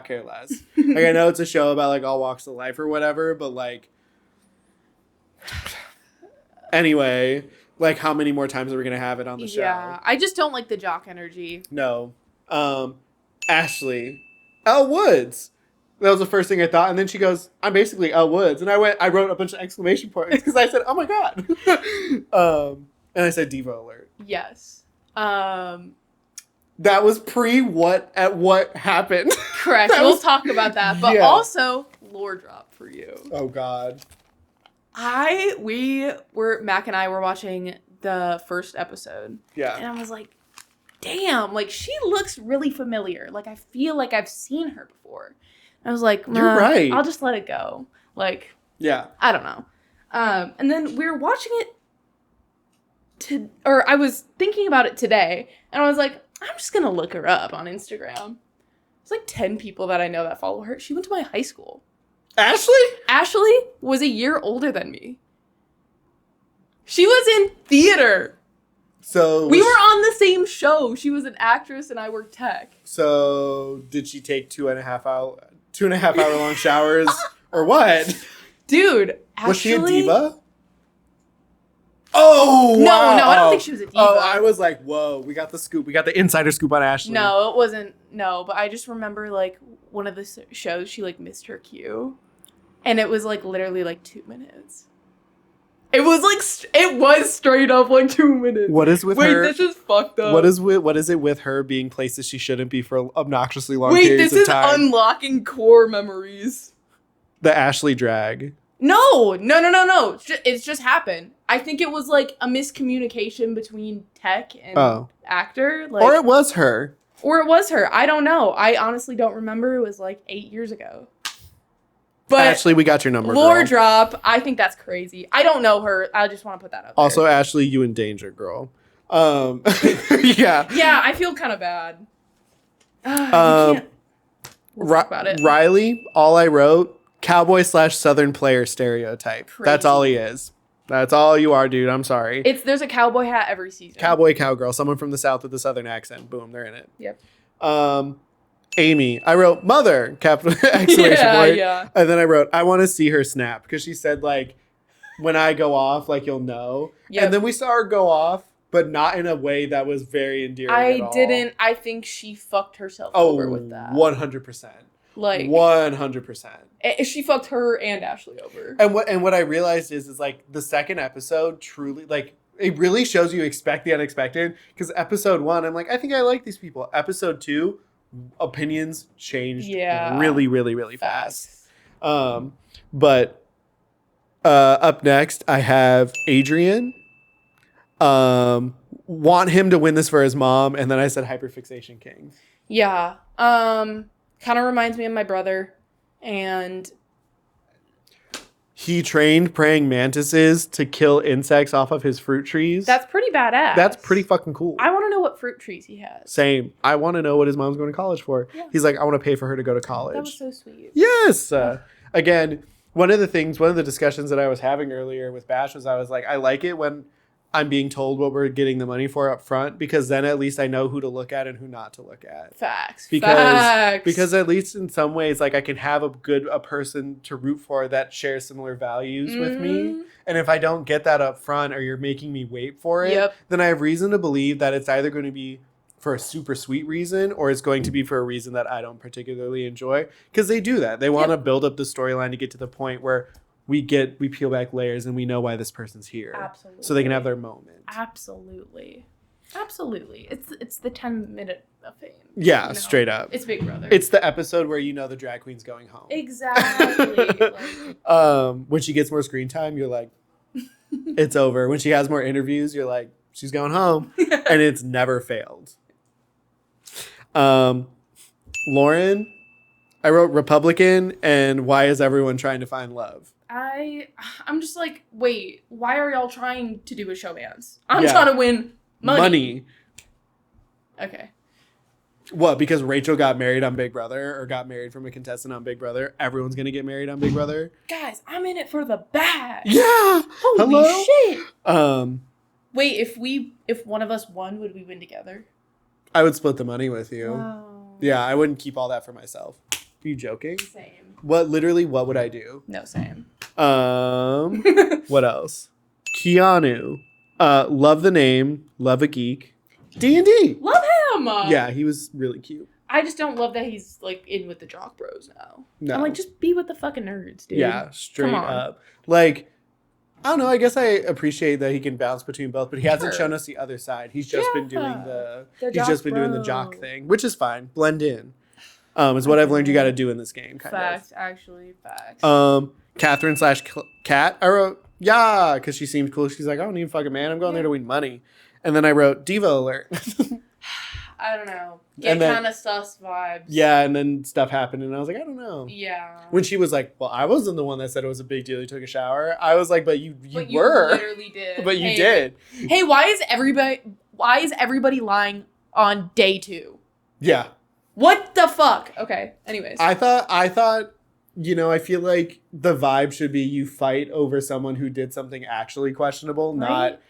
care less. Like, I know it's a show about, like, all walks of life or whatever, but, like, anyway, like, how many more times are we gonna have it on the show? Yeah, I just don't like the jock energy. No. Ashley. Elle Woods. That was the first thing I thought. And then she goes, I'm basically Elle Woods. And I wrote a bunch of exclamation points because I said, oh my God. And I said Diva alert. Yes. That was what happened. Correct. We'll talk about that. But also, lore drop for you. Oh God. Mac and I were watching the first episode. Yeah. And I was like, damn, like, she looks really familiar. Like, I feel like I've seen her before. I was like, you're right. I'll just let it go. Like, yeah. I don't know. And then we were watching it I was thinking about it today, and I was like, I'm just going to look her up on Instagram. There's like 10 people that I know that follow her. She went to my high school. Ashley was a year older than me. She was in theater. So we were on the same show. She was an actress and I worked tech. So did she take 2.5 hour long showers or what? Dude, Ashley, was she a diva? Oh, wow. No, I don't think she was a diva. Oh, I was like, whoa, we got the scoop. We got the insider scoop on Ashley. No, it wasn't. No, but I just remember, like, one of the shows, she, like, missed her cue. And it was, like, literally, like, 2 minutes. It was, like, it was straight up, like, 2 minutes. What is with her? Wait, this is fucked up. What is it with her being places she shouldn't be for obnoxiously long periods of time? Wait, this is unlocking core memories. The Ashley drag. No. It's just happened. I think it was, like, a miscommunication between tech and actor. Like, or it was her. I don't know. I honestly don't remember. It was, like, 8 years ago. But Ashley, we got your number. Lore drop. I think that's crazy. I don't know her. I just want to put that up. Also, there. Ashley, you in danger, girl. Yeah. Yeah, I feel kind of bad. We'll talk about it. Riley, all I wrote, cowboy/Southern player stereotype. Crazy. That's all he is. That's all you are, dude. I'm sorry. There's a cowboy hat every season. Cowboy, cowgirl. Someone from the South with a Southern accent. Boom, they're in it. Yep. Amy. I wrote mother, capital exclamation point. Yeah. And then I wrote, I want to see her snap. Because she said, like, when I go off, like, you'll know. Yep. And then we saw her go off, but not in a way that was very endearing at all. didn't. I think she fucked herself over with that. 100%. Like 100%. She fucked her and Ashley over. And what I realized is like the second episode truly, like, it really shows you expect the unexpected. Because episode 1, I'm like, I think I like these people. Episode 2, opinions changed really, really, really fast. But up next, I have Adrian. Want him to win this for his mom, and then I said hyperfixation king. Yeah. Kind of reminds me of my brother, and he trained praying mantises to kill insects off of his fruit trees. That's pretty badass. That's pretty fucking cool. I want to know what fruit trees he has. Same. I want to know what his mom's going to college for. Yeah. He's like, I want to pay for her to go to college. That was so sweet. Yes. Again, one of the discussions that I was having earlier with Bash was I was like, I like it when I'm being told what we're getting the money for up front, because then at least I know who to look at and who not to look at. Facts. Because at least in some ways, like, I can have a person to root for that shares similar values with me. And if I don't get that up front, or you're making me wait for it, then I have reason to believe that it's either going to be for a super sweet reason, or it's going to be for a reason that I don't particularly enjoy. Because they do that. They want to build up the storyline to get to the point where we peel back layers and we know why this person's here. Absolutely. So they can have their moment. Absolutely. It's the 10-minute of fame. Yeah, straight up. It's Big Brother. It's the episode where you know the drag queen's going home. Exactly. When she gets more screen time, you're like, it's over. When she has more interviews, you're like, she's going home. And it's never failed. Lauren, I wrote Republican and why is everyone trying to find love? I'm just like, wait, why are y'all trying to do a showmance? I'm Yeah. trying to win money. Okay. What? Because Rachel got married on Big Brother or got married from a contestant on Big Brother. Everyone's gonna get married on Big Brother. Guys, I'm in it for the bag. Yeah. Holy Hello? shit. Wait, if one of us won, would we win together? I would split the money with you. Wow. Yeah, I wouldn't keep all that for myself. Are you joking? Same. What would I do? No, same. What else? Keanu. Love the name. Love a geek. D&D. Love him. Yeah, he was really cute. I just don't love that he's like in with the jock bros now. No. I'm like, just be with the fucking nerds, dude. Yeah, straight up. Like, I don't know. I guess I appreciate that he can bounce between both, but he hasn't shown us the other side. He's just been doing doing the jock thing, which is fine. Blend in. Is what I've learned you got to do in this game. Facts. Catherine / Cat. I wrote because she seemed cool. She's like, I don't need a fucking man. I'm going there to win money. And then I wrote diva alert. I don't know. Kind of sus vibes. Yeah, and then stuff happened, and I was like, I don't know. Yeah. When she was like, well, I wasn't the one that said it was a big deal. You took a shower. I was like, but you were. You literally did. But you did. Hey, why is everybody lying on day 2? Yeah. What the fuck? Okay. Anyways. I thought, I feel like the vibe should be you fight over someone who did something actually questionable, not.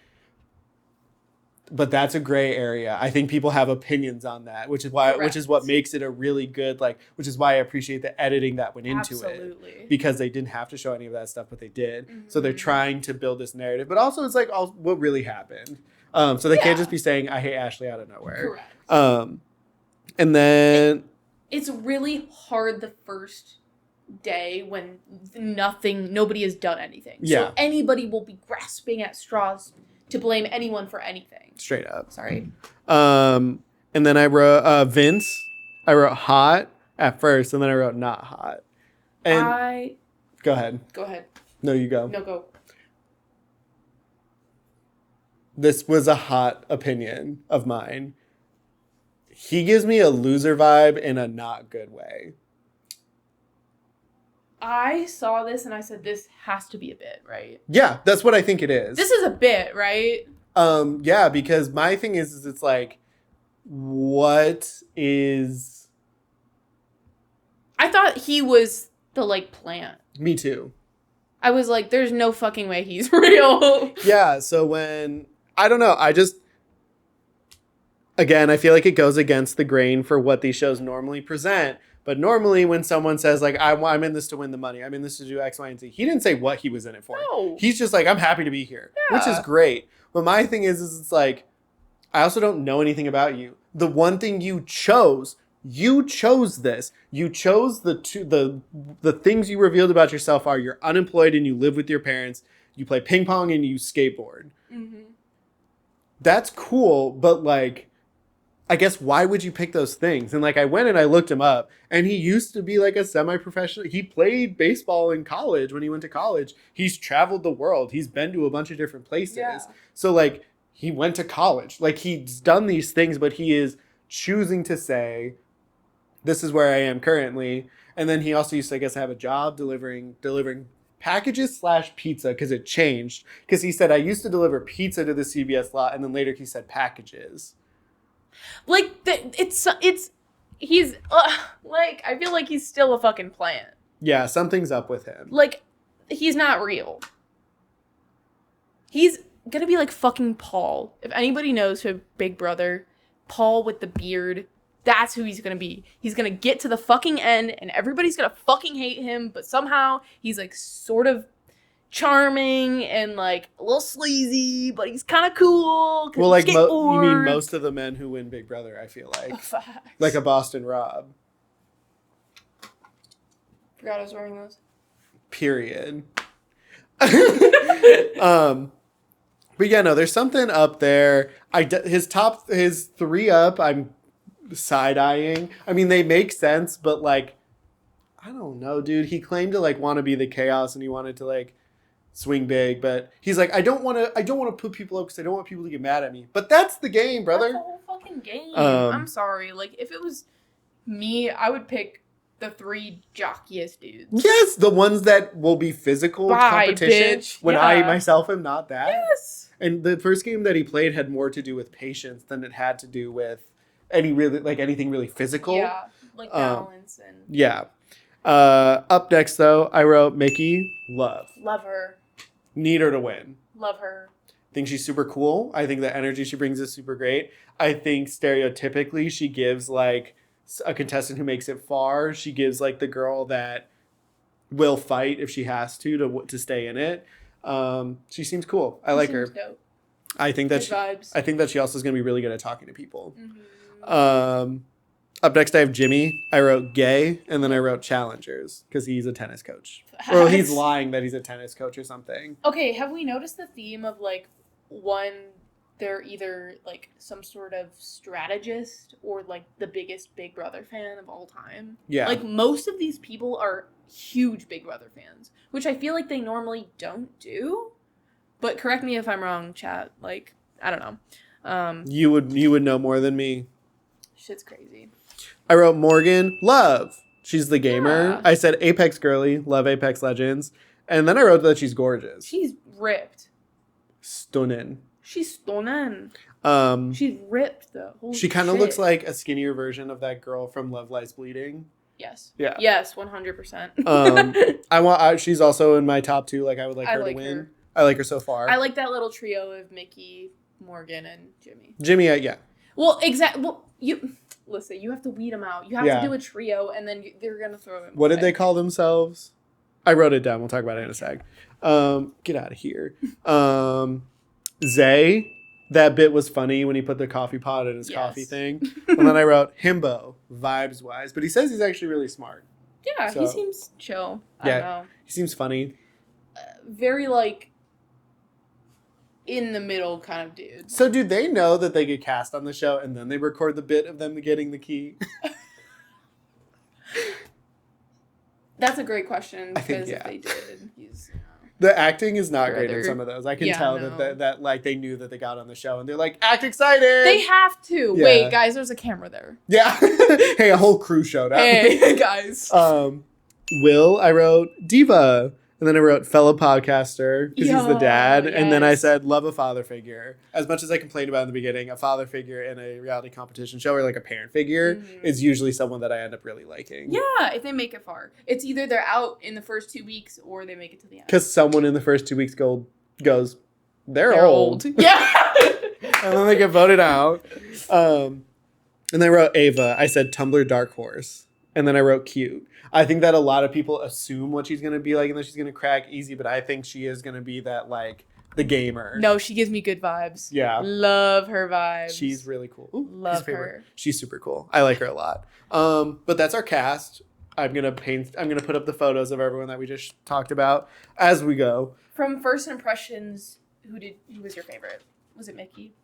But that's a gray area. I think people have opinions on that, which is what makes it a really good, which is why I appreciate the editing that went into it. Because they didn't have to show any of that stuff, but they did. Mm-hmm. So they're trying to build this narrative. But also it's like what really happened. So they can't just be saying, I hate Ashley out of nowhere. Correct. And then... It's really hard the first day when nobody has done anything. Yeah. So anybody will be grasping at straws to blame anyone for anything. Straight up. Sorry. And then I wrote Vince. I wrote hot at first, and then I wrote not hot. And go ahead. Go ahead. No, you go. No, go. This was a hot opinion of mine. He gives me a loser vibe in a not good way. I saw this and I said, this has to be a bit, right? Yeah, that's what I think it is. This is a bit, right? Yeah, because my thing is it's like, what is... I thought he was the, plant. Me too. I was like, there's no fucking way he's real. Yeah, so when... I don't know, Again, I feel like it goes against the grain for what these shows normally present. But normally when someone says, I'm in this to win the money, I'm in this to do X, Y, and Z, he didn't say what he was in it for. No. He's just like, I'm happy to be here, which is great. But my thing is it's like, I also don't know anything about you. The one thing you chose this. You chose the things you revealed about yourself are you're unemployed and you live with your parents, you play ping pong and you skateboard. Mm-hmm. That's cool, but I guess why would you pick those things? And I went and I looked him up, and he used to be a semi-professional. He played baseball in college when he went to college. He's traveled the world. He's been to a bunch of different places. Yeah. So he went to college. He's done these things, but he is choosing to say, this is where I am currently. And then he also used to, I guess, have a job delivering packages / pizza, because it changed. Because he said, I used to deliver pizza to the CBS lot, and then later he said packages. He's I feel like he's still a fucking plant. Yeah, something's up with him. He's not real. He's gonna be like fucking Paul. If anybody knows who Big Brother, Paul with the beard, that's who he's gonna be. He's gonna get to the fucking end and everybody's gonna fucking hate him, but somehow he's sort of charming and a little sleazy, but he's kind of cool. Well, you mean most of the men who win Big Brother, I feel like a Boston Rob. Forgot I was wearing those. Period. But yeah, no, there's something up there. His 3 up, I'm side-eyeing. I mean, they make sense, but I don't know, dude. He claimed to want to be the chaos, and he wanted to swing big, but he's like, I don't want to put people up because I don't want people to get mad at me. But that's the game, brother. That's the whole fucking game. I'm sorry. If it was me, I would pick the 3 jockiest dudes. Yes, the ones that will be physical Bye, competition bitch. when Yeah. I myself am not that. Yes. And the first game that he played had more to do with patience than it had to do with anything really physical. Yeah, like balance and Yeah. Up next, though, I wrote Mickey. Love her. Need her to win. Love her. Think she's super cool. I think the energy she brings is super great. I think stereotypically she gives like a contestant who makes it far. She gives like the girl that will fight if she has to stay in it. She seems cool. I like her. Dope. I think that vibes. I think that she also is going to be really good at talking to people. Mm-hmm. Up next, I have Jimmy. I wrote gay, and then I wrote challengers because he's a tennis coach. Or he's lying that he's a tennis coach or something. Okay, have we noticed the theme of like one? They're either like some sort of strategist or like the biggest Big Brother fan of all time. Yeah. Like most of these people are huge Big Brother fans, which I feel like they normally don't do. But correct me if I'm wrong, chat. Like, I don't know. You would know more than me. Shit's crazy. I wrote Morgan. Love. She's the gamer. Yeah. I said Apex girly. Love Apex Legends. And then I wrote that she's gorgeous. She's ripped. Stunning. She's stunning. Um, She's ripped though. Holy she kind of shit. looks like a skinnier version of that girl from Love Lies Bleeding. Yes. Yeah. Yes, 100%. She's also in my top 2. Like I would like her to win. Her. I like her so far. I like that little trio of Mickey, Morgan, and Jimmy. Jimmy, yeah. Well, exactly. Well, you listen. You have to weed them out. You have Yeah. to do a trio, and then they're gonna throw them. What did they call themselves? I wrote it down. We'll talk about it in a sec. Get out of here. Zay. That bit was funny when he put the coffee pot in his coffee thing. And then I wrote himbo, vibes wise. But he says he's actually really smart. Yeah, So, he seems chill. I don't know. He seems funny. Very like in the middle kind of dude. So do they know that they get cast on the show and then they record the bit of them getting the key? That's a great question I think, because if they did, he's The acting is not great in Brother. some of those. I can Yeah, tell no. that like they knew that they got on the show and they're like, act excited. They have to. Yeah. Wait, guys, there's a camera there. Yeah. Hey, a whole crew showed up. Hey, guys. Will, I wrote diva. And then I wrote fellow podcaster because he's the dad. Yes. And then I said love a father figure. As much as I complained about in the beginning, a father figure in a reality competition show or like a parent figure is usually someone that I end up really liking. Yeah, if they make it far. It's either they're out in the first 2 weeks or they make it to the end. Because someone in the first 2 weeks goes, they're old. Yeah. And then they get voted out. And then I wrote Ava. I said Tumblr Dark Horse. And then I wrote cute. I think that a lot of people assume what she's going to be like and that she's going to crack easy, but I think she is going to be that, like, the gamer. No, she gives me good vibes. Yeah. Love her vibes. She's really cool. Ooh, Love her. She's super cool. I like her a lot. But that's our cast. I'm going to put up the photos of everyone that we just talked about as we go. From first impressions, who was your favorite? Was it Mickey?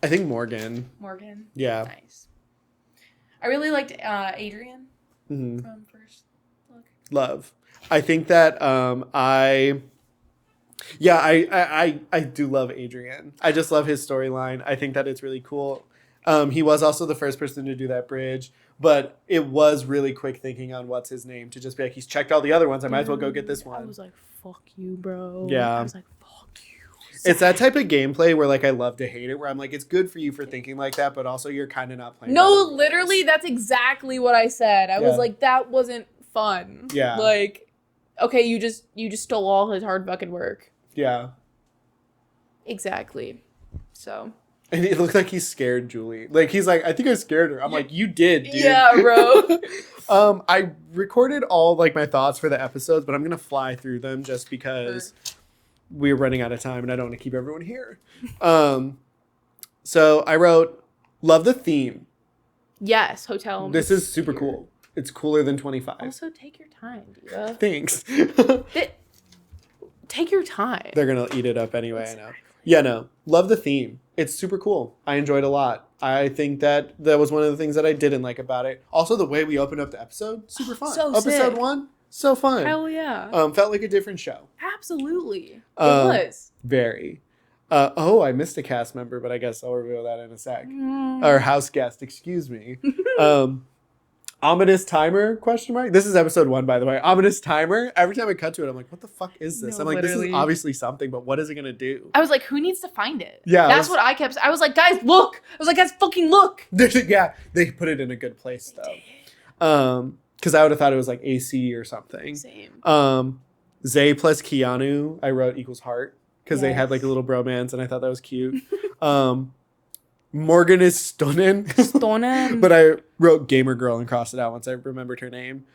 I think Morgan. Morgan? Yeah. Nice. I really liked Adrian. Mm-hmm. From first look. Love. I think that I do love Adrian. I just love his storyline. I think that it's really cool. He was also the first person to do that bridge, but it was really quick thinking on what's his name to just be like, he's checked all the other ones. I might as well go get this one. I was like, fuck you, bro. Yeah. I was like, fuck you. It's that type of gameplay where like I love to hate it, where I'm like, it's good for you for thinking like that, but also you're kind of not playing. No, literally, that's exactly what I said. I was like, that wasn't fun. Yeah. Like, okay, you just stole all his hard fucking work. Yeah. Exactly. So. And it looked like he scared Julie. Like he's like, I think I scared her. I'm like, you did, dude. Yeah, bro. I recorded all like my thoughts for the episodes, but I'm gonna fly through them just because we're running out of time and I don't want to keep everyone here. So I wrote, love the theme. Yes, hotel. This is super cool. It's cooler than 25. Also, take your time, Diva. Thanks. Take your time. They're gonna eat it up anyway. Exactly. I know. Yeah, no. Love the theme. It's super cool. I enjoyed it a lot. I think that was one of the things that I didn't like about it. Also, the way we opened up the episode, super fun. So episode sick. 1, so fun. Hell yeah. Felt like a different show. Absolutely. It was. Very. I missed a cast member, but I guess I'll reveal that in a sec. Our house guest, excuse me. Ominous timer, question mark? This is episode 1, by the way. Ominous timer. Every time I cut to it, I'm like, what the fuck is this? No, I'm like, this is literally. obviously something, but what is it going to do? I was like, who needs to find it? Yeah, That's what I kept. I was like, guys, look. I was like, guys, fucking look. Yeah, they put it in a good place, though. Because I would have thought it was like AC or something. Same. Zay plus Keanu, I wrote equals heart. Because they had like a Yes. little bromance, and I thought that was cute. Morgan is stunning. Stonen. But I wrote gamer girl and crossed it out once I remembered her name.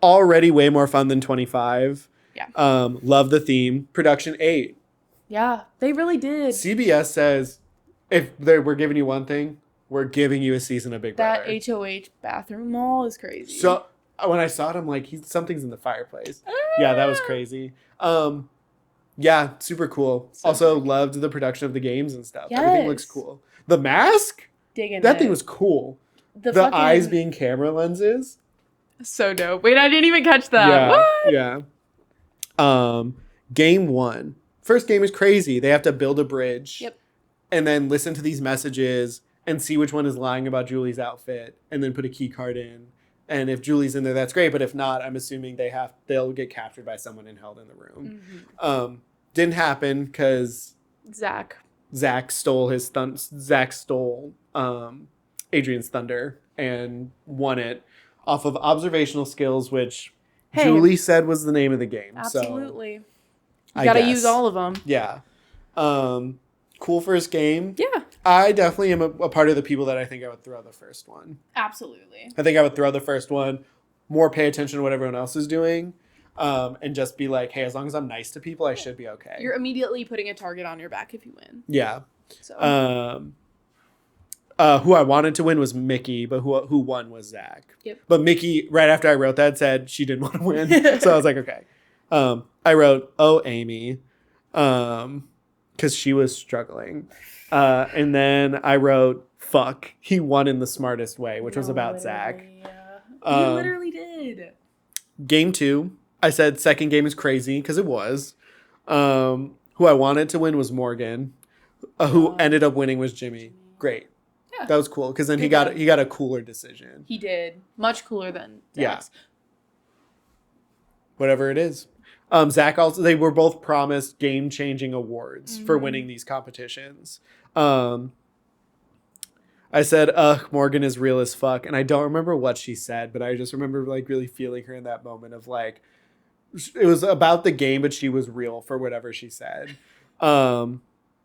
Already way more fun than 25. Yeah. Love the theme. Production 8. Yeah, they really did. CBS says if we're giving you one thing, we're giving you a season of Big That Brother. HOH bathroom mall is crazy. So when I saw it, I'm like, something's in the fireplace. Yeah, that was crazy. Yeah, super cool. So also cool. loved the production of the games and stuff. Everything Yes. looks cool. The mask? Digging That it. thing was cool. The fucking- eyes being camera lenses. so dope. Wait, I didn't even catch that. Yeah. What? Yeah. Game 1. First game is crazy. They have to build a bridge. Yep. And then listen to these messages and see which one is lying about Julie's outfit and then put a key card in. And if Julie's in there, that's great. But if not, I'm assuming they'll get captured by someone and held in the room. Mm-hmm. Didn't happen because Zach. Zach stole Adrian's thunder and won it off of observational skills, which Hey. Julie said was the name of the game. Absolutely. So, You gotta guess. use all of them. Yeah. Cool first game. Yeah. I definitely am a part of the people that I think I would throw the first one. Absolutely. I think I would throw the first one, more pay attention to what everyone else is doing, and just be like, hey, as long as I'm nice to people, I should be okay. You're immediately putting a target on your back if you win. Yeah. So Who I wanted to win was Mickey, but who won was Zach. Yep. But Mickey, right after I wrote that, said she didn't want to win. So I was like, okay. I wrote, oh, Amy, because she was struggling. And then I wrote, fuck, he won in the smartest way, which was about Zach. Yeah. You literally did. Game 2, I said second game is crazy because it was. Who I wanted to win was Morgan. Who ended up winning was Jimmy. Great. Yeah. That was cool because then Good he got a cooler decision. He did. Much cooler than Yeah. Zach's. Whatever it is. Zach also, they were both promised game-changing awards for winning these competitions. I said, Morgan is real as fuck. And I don't remember what she said, but I just remember like really feeling her in that moment of like, it was about the game, but she was real for whatever she said. And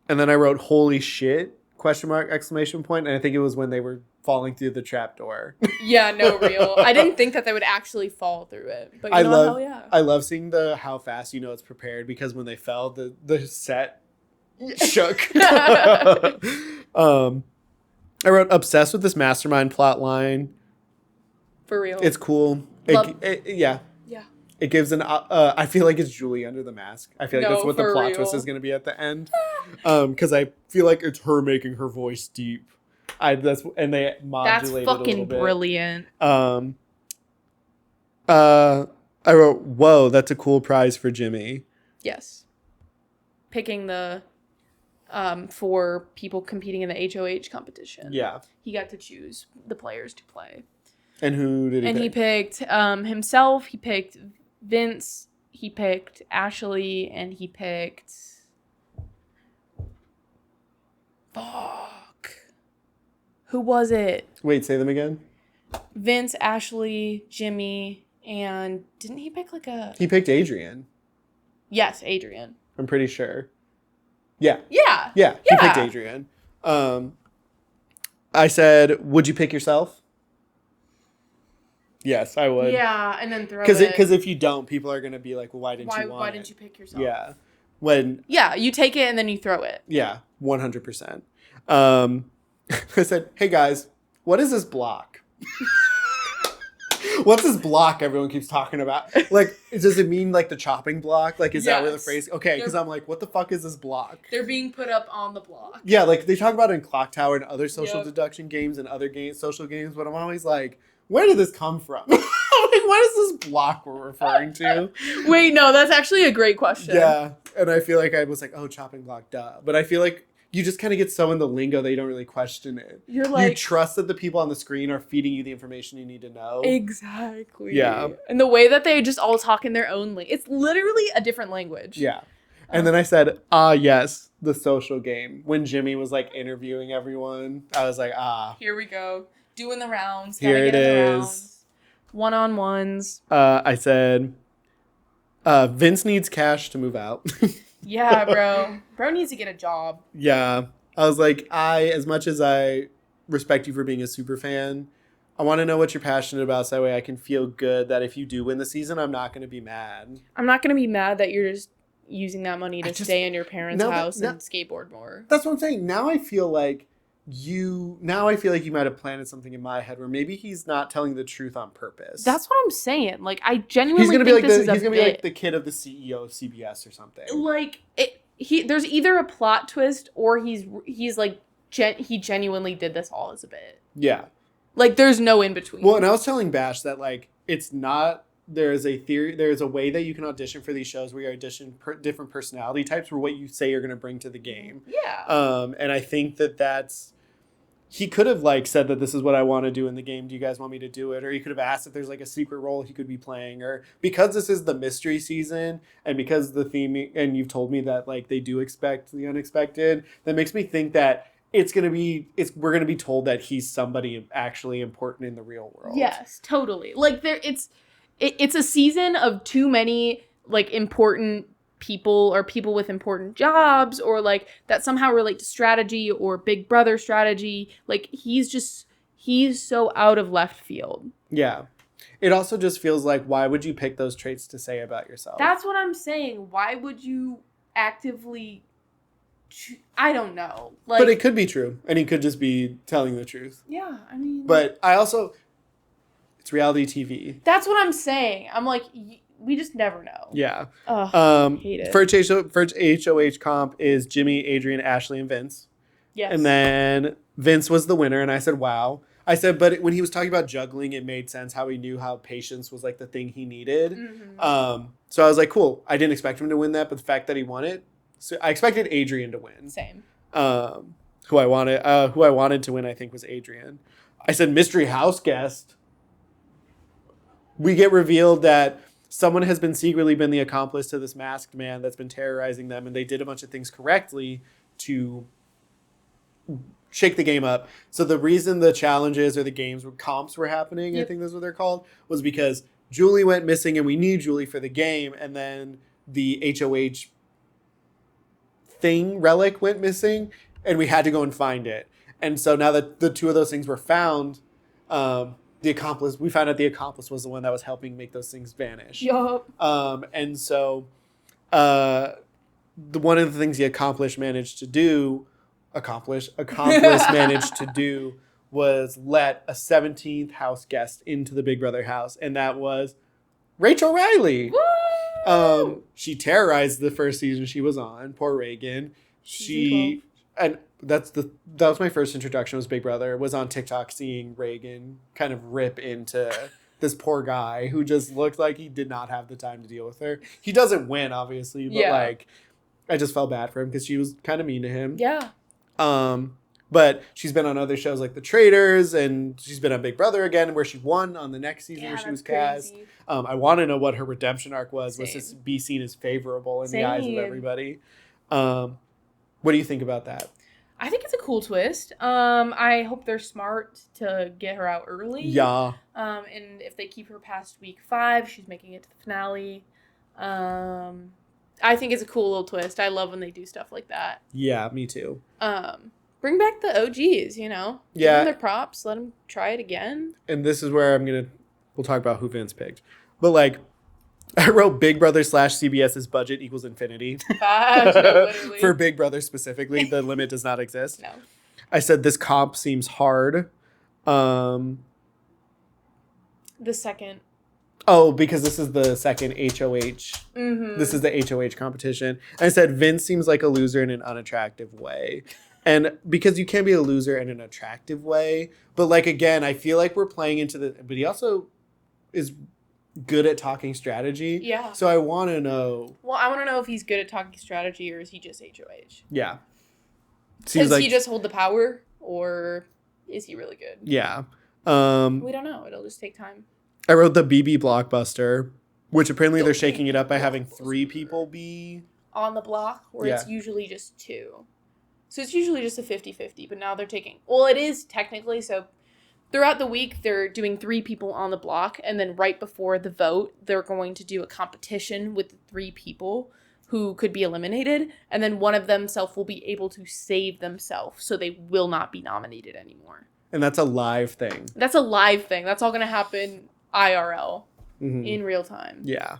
then I wrote, holy shit, ? And I think it was when they were falling through the trapdoor. Yeah, no, real. I didn't think that they would actually fall through it. But you know, hell yeah. I love seeing how fast it's prepared because when they fell, the set shook. I wrote obsessed with this mastermind plot line. For real. It's cool. Love- Yeah. Yeah. It gives I feel like it's Julie under the mask. I feel like that's what the for plot real. twist is going to be at the end. Because I feel like it's her making her voice deep. And they That's modulate it a fucking little bit. brilliant. I wrote, whoa, that's a cool prize for Jimmy. Yes. Picking the for people competing in the HOH competition. Yeah. He got to choose the players to play. And who did he pick? He picked himself, he picked Vince, he picked Ashley, and he picked fuck. Who was it? Wait, say them again. Vince, Ashley, Jimmy, and didn't he pick like a He picked Adrian. Yes, Adrian. I'm pretty sure. Yeah. Yeah. Yeah, he Yeah. picked Adrian. I said, would you pick yourself? Yes, I would. Yeah, and then throw Because it. if you don't, people are going to be like, well, why didn't you want Why it? didn't you pick yourself? Yeah. Yeah, you take it and then you throw it. Yeah, 100%. I said, hey guys, what is this block? What's this block everyone keeps talking about? Like, does it mean like the chopping block? Like, is that where the Yes. phrase? Okay, because I'm like, what the fuck is this block? They're being put up on the block. Yeah, like they talk about it in Clock Tower and other social Yep. deduction games and other social games, but I'm always like, where did this come from? I'm like, what is this block we're referring to? Wait, no, that's actually a great question. Yeah, and I feel like I was like, oh, chopping block, duh. But I feel like you just kind of get so in the lingo that you don't really question it. You're You like, trust that the people on the screen are feeding you the information you need to know. exactly. Yeah. And the way that they just all talk in their own language. It's literally a different language. Yeah. And then I said, yes, the social game. When Jimmy was like interviewing everyone, I was like, Here we go. Doing the rounds. Here Gotta it get in the is. rounds. One-on-ones. I said, Vince needs cash to move out. Yeah, bro. Bro needs to get a job. Yeah. I was like, as much as I respect you for being a super fan, I want to know what you're passionate about so that way I can feel good that if you do win the season, I'm not going to be mad. I'm not going to be mad that you're just using that money to stay in your parents' house and skateboard more. That's what I'm saying. Now I feel like you might have planted something in my head where maybe he's not telling the truth on purpose. That's what I'm saying. Like, I genuinely he's gonna think be like he's gonna be like the kid of the CEO of CBS or something. Like there's either a plot twist or he's like he genuinely did this all as a bit. Yeah. Like, there's no in between. Well, and I was telling Bash that like it's not. There's a way that you can audition for these shows where you audition different personality types for what you say you're going to bring to the game. Yeah. And I think that's. He could have like said that this is what I want to do in the game. Do you guys want me to do it? Or he could have asked if there's like a secret role he could be playing. Or because this is the mystery season and because the theme, and you've told me that like they do expect the unexpected, that makes me think that we're going to be told that he's somebody actually important in the real world. Yes, totally. Like it's a season of too many like important people or people with important jobs or like that somehow relate to strategy or Big Brother strategy. Like he's so out of left field. Yeah. It also just feels like, why would you pick those traits to say about yourself? That's what I'm saying. Why would you actively... I don't know. Like, but it could be true. And he could just be telling the truth. Yeah, I mean... But I also... It's reality TV. That's what I'm saying. I'm like, we just never know. Yeah. Hate it. First HOH comp is Jimmy, Adrian, Ashley, and Vince. Yes. And then Vince was the winner. And I said, wow. I said, but when he was talking about juggling, it made sense how he knew how patience was like the thing he needed. Mm-hmm. So I was like, cool. I didn't expect him to win that, but the fact that he won it, so I expected Adrian to win. Same. Who I wanted to win, I think, was Adrian. I said mystery house guest. We get revealed that someone has secretly been the accomplice to this masked man that's been terrorizing them, and they did a bunch of things correctly to shake the game up. So the reason the challenges or the games or comps were happening, yep. I think that's what they're called, was because Julie went missing and we need Julie for the game, and then the HOH relic went missing and we had to go and find it. And so now that the two of those things were found, we found out the accomplice was the one that was helping make those things vanish. Yup. And so one of the things the accomplice managed to do was let a 17th house guest into the Big Brother house, and that was Rachel Riley. Woo! She terrorized the first season she was on. Poor Reagan. That was my first introduction was Big Brother. Was on TikTok seeing Reagan kind of rip into this poor guy who just looked like he did not have the time to deal with her. He doesn't win, obviously, but like I just felt bad for him because she was kind of mean to him. Yeah. But she's been on other shows like The Traitors, and she's been on Big Brother again, where she won on the next season where she was cast. I want to know what her redemption arc was. Same. Was this be seen as favorable in the eyes of everybody? What do you think about that? I think it's a cool twist. I hope they're smart to get her out early. Yeah. And if they keep her past week 5, she's making it to the finale. I think it's a cool little twist. I love when they do stuff like that. Yeah, me too. Bring back the OGs, you know? Yeah. Give them their props. Let them try it again. And this is where we'll talk about who Vince picked. But like, I wrote Big Brother / CBS's budget equals infinity. Literally. For Big Brother specifically, the limit does not exist. No. I said this comp seems hard. The second. Oh, because this is the second HOH. Mm-hmm. This is the HOH competition. I said Vince seems like a loser in an unattractive way. And because you can be a loser in an attractive way. But like, again, I feel like we're playing into but he also is good at talking strategy. Yeah. So I want to know. Well, I want to know if he's good at talking strategy or is he just HOH? Yeah. Does he just hold the power, or is he really good? Yeah. We don't know. It'll just take time. I wrote the BB blockbuster, which apparently they're shaking it up by having 3 people be on the block, where it's usually just 2. So it's usually just a 50-50, but now they're taking... Well, it is technically, so throughout the week, they're doing 3 people on the block, and then right before the vote, they're going to do a competition with the 3 people who could be eliminated, and then one of themselves will be able to save themselves, so they will not be nominated anymore. And that's a live thing. That's a live thing. That's all going to happen IRL, in real time. Yeah.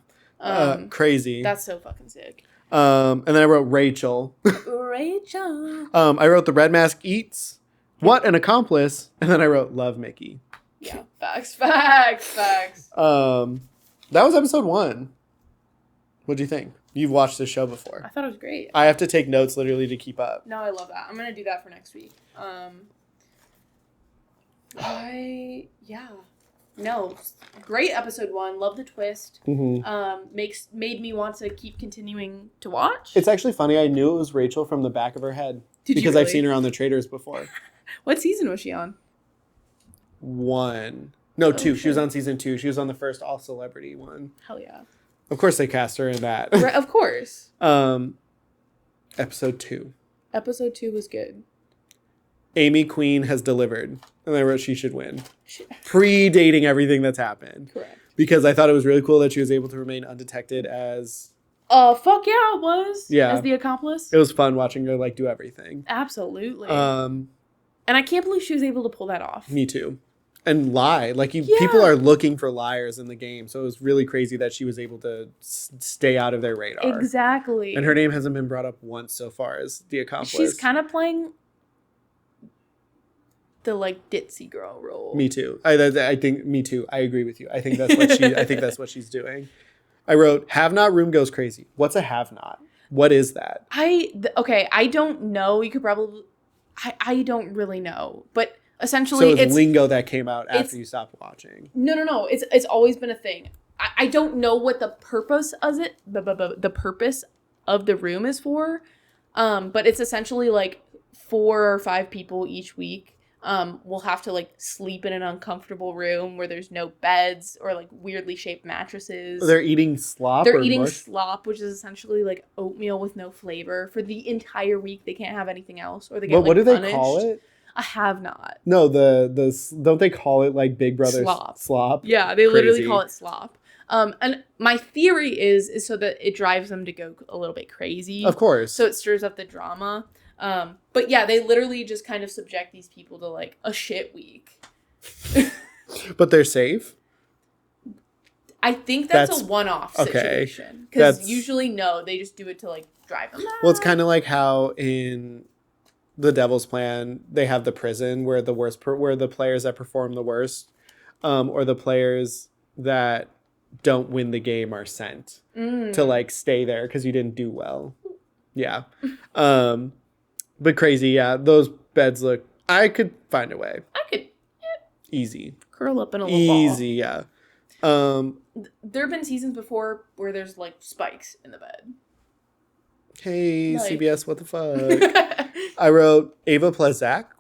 Crazy. That's so fucking sick. And then I wrote Rachel. Rachel. I wrote the Red Mask Eats. What an accomplice. And then I wrote Love Mickey. Yeah. Facts. That was episode 1. What do you think? You've watched this show before. I thought it was great. I have to take notes literally to keep up. No, I love that. I'm going to do that for next week. No, great episode 1. Love the twist. Made me want to keep continuing to watch. It's actually funny. I knew it was Rachel from the back of her head. Because I've seen her on the Traitors before. What season was she on? 1. No, 2. She was on season 2. She was on the first All Celebrity one. Hell yeah. Of course they cast her in that. Right, of course. Episode 2. Episode 2 was good. Amy Queen has delivered. And I wrote she should win. Predating everything that's happened. Correct. Because I thought it was really cool that she was able to remain undetected as... fuck yeah, it was. Yeah. As the accomplice. It was fun watching her, like, do everything. Absolutely. And I can't believe she was able to pull that off. Me too. And lie. Like, people are looking for liars in the game. So it was really crazy that she was able to stay out of their radar. Exactly. And her name hasn't been brought up once so far as the accomplice. She's kind of playing... the like ditzy girl role. Me too. I think me too. I agree with you. I think that's what I think that's what she's doing. I wrote have not room goes crazy. What's a have not? What is that? I don't know. You could probably I don't really know. But essentially so it's lingo that came out after you stopped watching. No. It's always been a thing. I don't know what the purpose of it the purpose of the room is for. But it's essentially like 4 or 5 people each week. Will have to like sleep in an uncomfortable room where there's no beds or like weirdly shaped mattresses. They're eating slop. They're eating slop, which is essentially like oatmeal with no flavor for the entire week. They can't have anything else, or they get. But what do punished. They call it? I have not. No, the don't they call it like Big Brother slop? Yeah, they literally call it slop. And my theory is so that it drives them to go a little bit crazy. Of course. So it stirs up the drama. But yeah, they literally just kind of subject these people to like a shit week. But they're safe? I think that's a one-off situation. Because usually, no, they just do it to like drive them mad. Well, it's kind of like how in The Devil's Plan, they have the prison where where the players that perform the worst, or the players that don't win the game are sent to like stay there because you didn't do well. Yeah. But crazy, yeah. Those beds look... I could find a way. Easy. Curl up in a little ball. Easy, yeah. There have been seasons before where there's, like, spikes in the bed. Hey, like... CBS, what the fuck? I wrote, Ava plus Zach, ?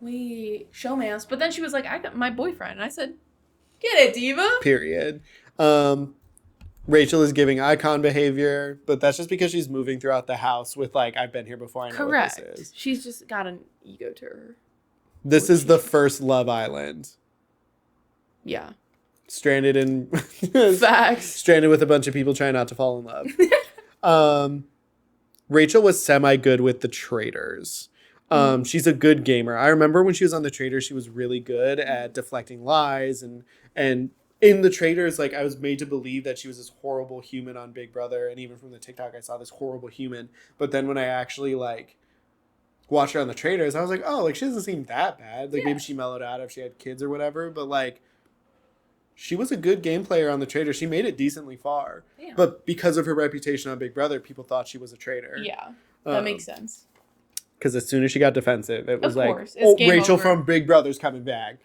Wait, showmance. But then she was like, I got my boyfriend. And I said, get it, diva. Period. Rachel is giving icon behavior, but that's just because she's moving throughout the house with like, I've been here before, I know what this is. She's just got an ego to her. This is the first Love Island. Yeah. Stranded in... Facts. Stranded with a bunch of people trying not to fall in love. Rachel was semi-good with the Traitors. She's a good gamer. I remember when she was on the Traitors, she was really good at deflecting lies and in the Traitors, like, I was made to believe that she was this horrible human on Big Brother. And even from the TikTok, I saw this horrible human. But then when I actually, like, watched her on the Traitors, I was like, oh, like, she doesn't seem that bad. Like, maybe she mellowed out if she had kids or whatever. But, like, she was a good game player on the Traitors. She made it decently far. Damn. But because of her reputation on Big Brother, people thought she was a traitor. Yeah, that makes sense. Because as soon as she got defensive, it was like, oh, Rachel from Big Brother's coming back.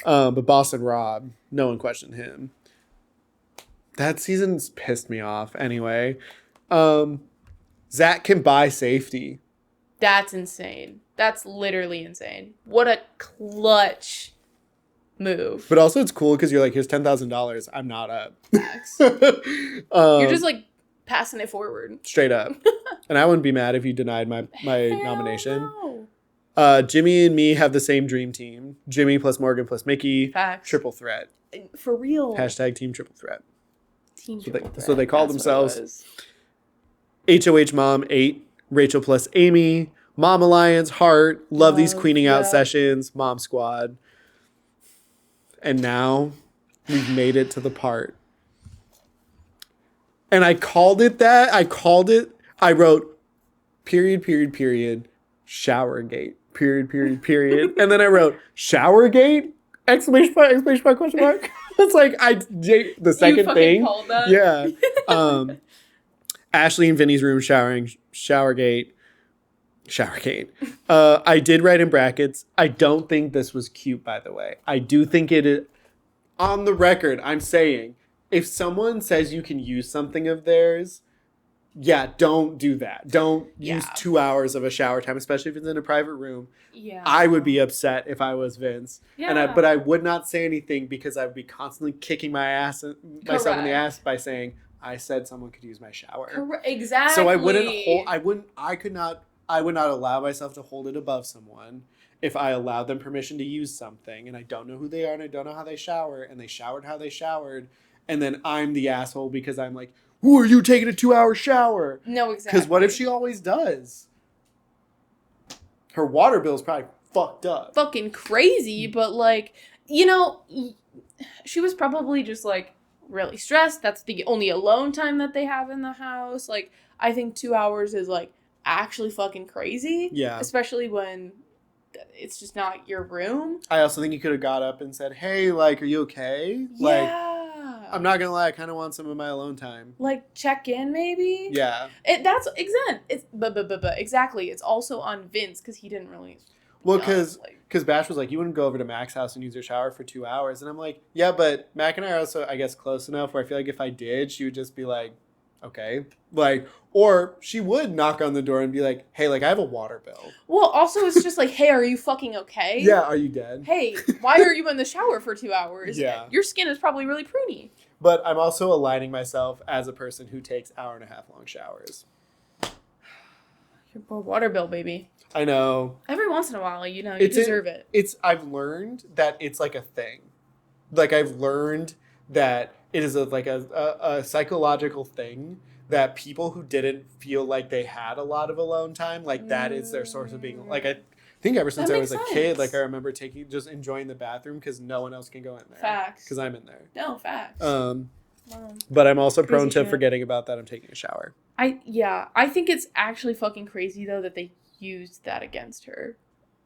But Boston Rob, no one questioned him. That season's pissed me off anyway. Zach can buy safety. That's insane. That's literally insane. What a clutch move. But also it's cool because you're like, here's $10,000. I'm not up. Facts. You're just like passing it forward. Straight up. And I wouldn't be mad if you denied my Hell nomination. no. Jimmy and me have the same dream team. Jimmy plus Morgan plus Mickey. Facts. Triple threat. For real. Hashtag team triple threat. Team triple threat. So they call That's themselves HOH Mom 8, Rachel plus Amy, Mom Alliance, Heart, love these queening out sessions, Mom Squad. And now we've made it to the part. And I called it that. I wrote period, showergate, period. And then I wrote showergate, exclamation point, question mark. It's like, the second thing. Called that? Yeah. Ashley and Vinny's room showergate. I did write in brackets. I don't think this was cute, by the way. I do think it is. On the record, I'm saying, if someone says you can use something of theirs, yeah, don't do that. Don't use 2 hours of a shower time, especially if it's in a private room. Yeah. I would be upset if I was Vince. Yeah. But I would not say anything because I would be constantly kicking myself in the ass by saying, I said someone could use my shower. Exactly. So I would not allow myself to hold it above someone if I allowed them permission to use something and I don't know who they are and I don't know how they shower and they showered how they showered and then I'm the asshole because I'm like, who are you taking a 2-hour shower? No, exactly. Because what if she always does? Her water bill's probably fucked up. Fucking crazy, but like, you know, she was probably just like really stressed. That's the only alone time that they have in the house. Like, I think 2 hours is like actually fucking crazy. Yeah. Especially when it's just not your room. I also think you could have got up and said, hey, like, are you okay? Yeah. Like, I'm not gonna lie, I kind of want some of my alone time. Like, check in maybe. Yeah. That's exactly. It's also on Vince because he didn't really. Well, because Bash was like, you wouldn't go over to Mac's house and use her shower for 2 hours, and I'm like, yeah, but Mac and I are also, I guess, close enough where I feel like if I did, she would just be like, okay, like, or she would knock on the door and be like, hey, like, I have a water bill. Well, also it's just like, hey, are you fucking okay? Yeah, are you dead? Hey, why are you in the shower for 2 hours? Yeah. Your skin is probably really pruny. But I'm also aligning myself as a person who takes 1.5 hour long showers. Your poor water bill, baby. I know. Every once in a while, you know, you deserve it. I've learned that it's like a thing. Like, I've learned that it is a psychological thing that people who didn't feel like they had a lot of alone time, like, that is their source of being, like, I think ever since I was a kid, like, I remember just enjoying the bathroom because no one else can go in there. Facts. Because I'm in there. No, facts. But I'm also prone to forgetting about that I'm taking a shower. I think it's actually fucking crazy, though, that they used that against her.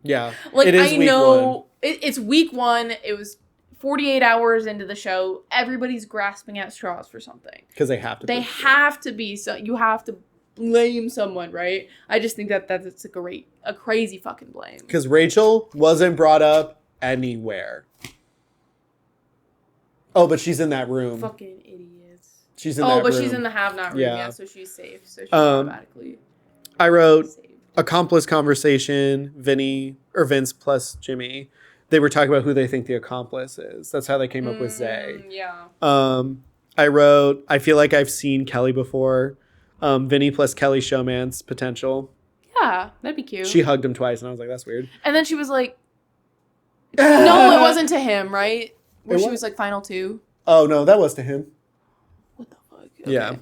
Yeah. Like, it is I know it's week 1. It was 48 hours into the show. Everybody's grasping at straws for something. Because they have to be. They have to be. So you have to blame someone, right? I just think that's a crazy fucking blame. Because Rachel wasn't brought up anywhere. Oh, but she's in that room. Fucking idiots. She's in that room. Oh, but she's in the have-not room, yeah, so she's safe. So she's automatically I wrote saved. accomplice conversation, Vince plus Jimmy. They were talking about who they think the accomplice is. That's how they came up with Zay. Yeah. I wrote, I feel like I've seen Kelly before. Vinny plus Kelly showman's potential. Yeah, that'd be cute. She hugged him twice, and I was like, that's weird. And then she was like, no, it wasn't to him, right? Where she was like, final 2. Oh, no, that was to him. What the fuck? Okay. Yeah.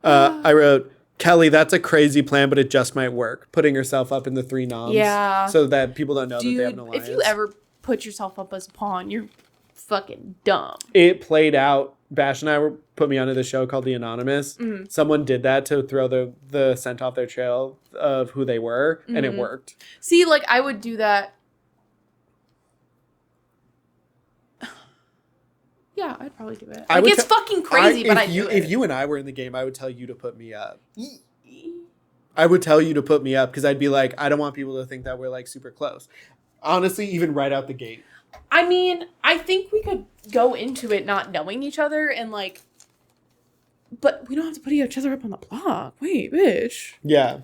I wrote, Kelly, that's a crazy plan, but it just might work. Putting herself up in the 3 noms. Yeah. So that people don't know that they have an alliance. If you ever put yourself up as a pawn, you're fucking dumb. It played out. Bash and I put me onto the show called The Anonymous. Mm-hmm. Someone did that to throw the scent off their trail of who they were, and it worked. See, like, I would do that. Yeah, I'd probably do it. Like, it's fucking crazy, but I'd do it. If you and I were in the game, I would tell you to put me up. I would tell you to put me up because I'd be like, I don't want people to think that we're, like, super close. Honestly, even right out the gate. I mean, I think we could go into it not knowing each other and, like, But we don't have to put each other up on the block. Wait, bitch. Yeah.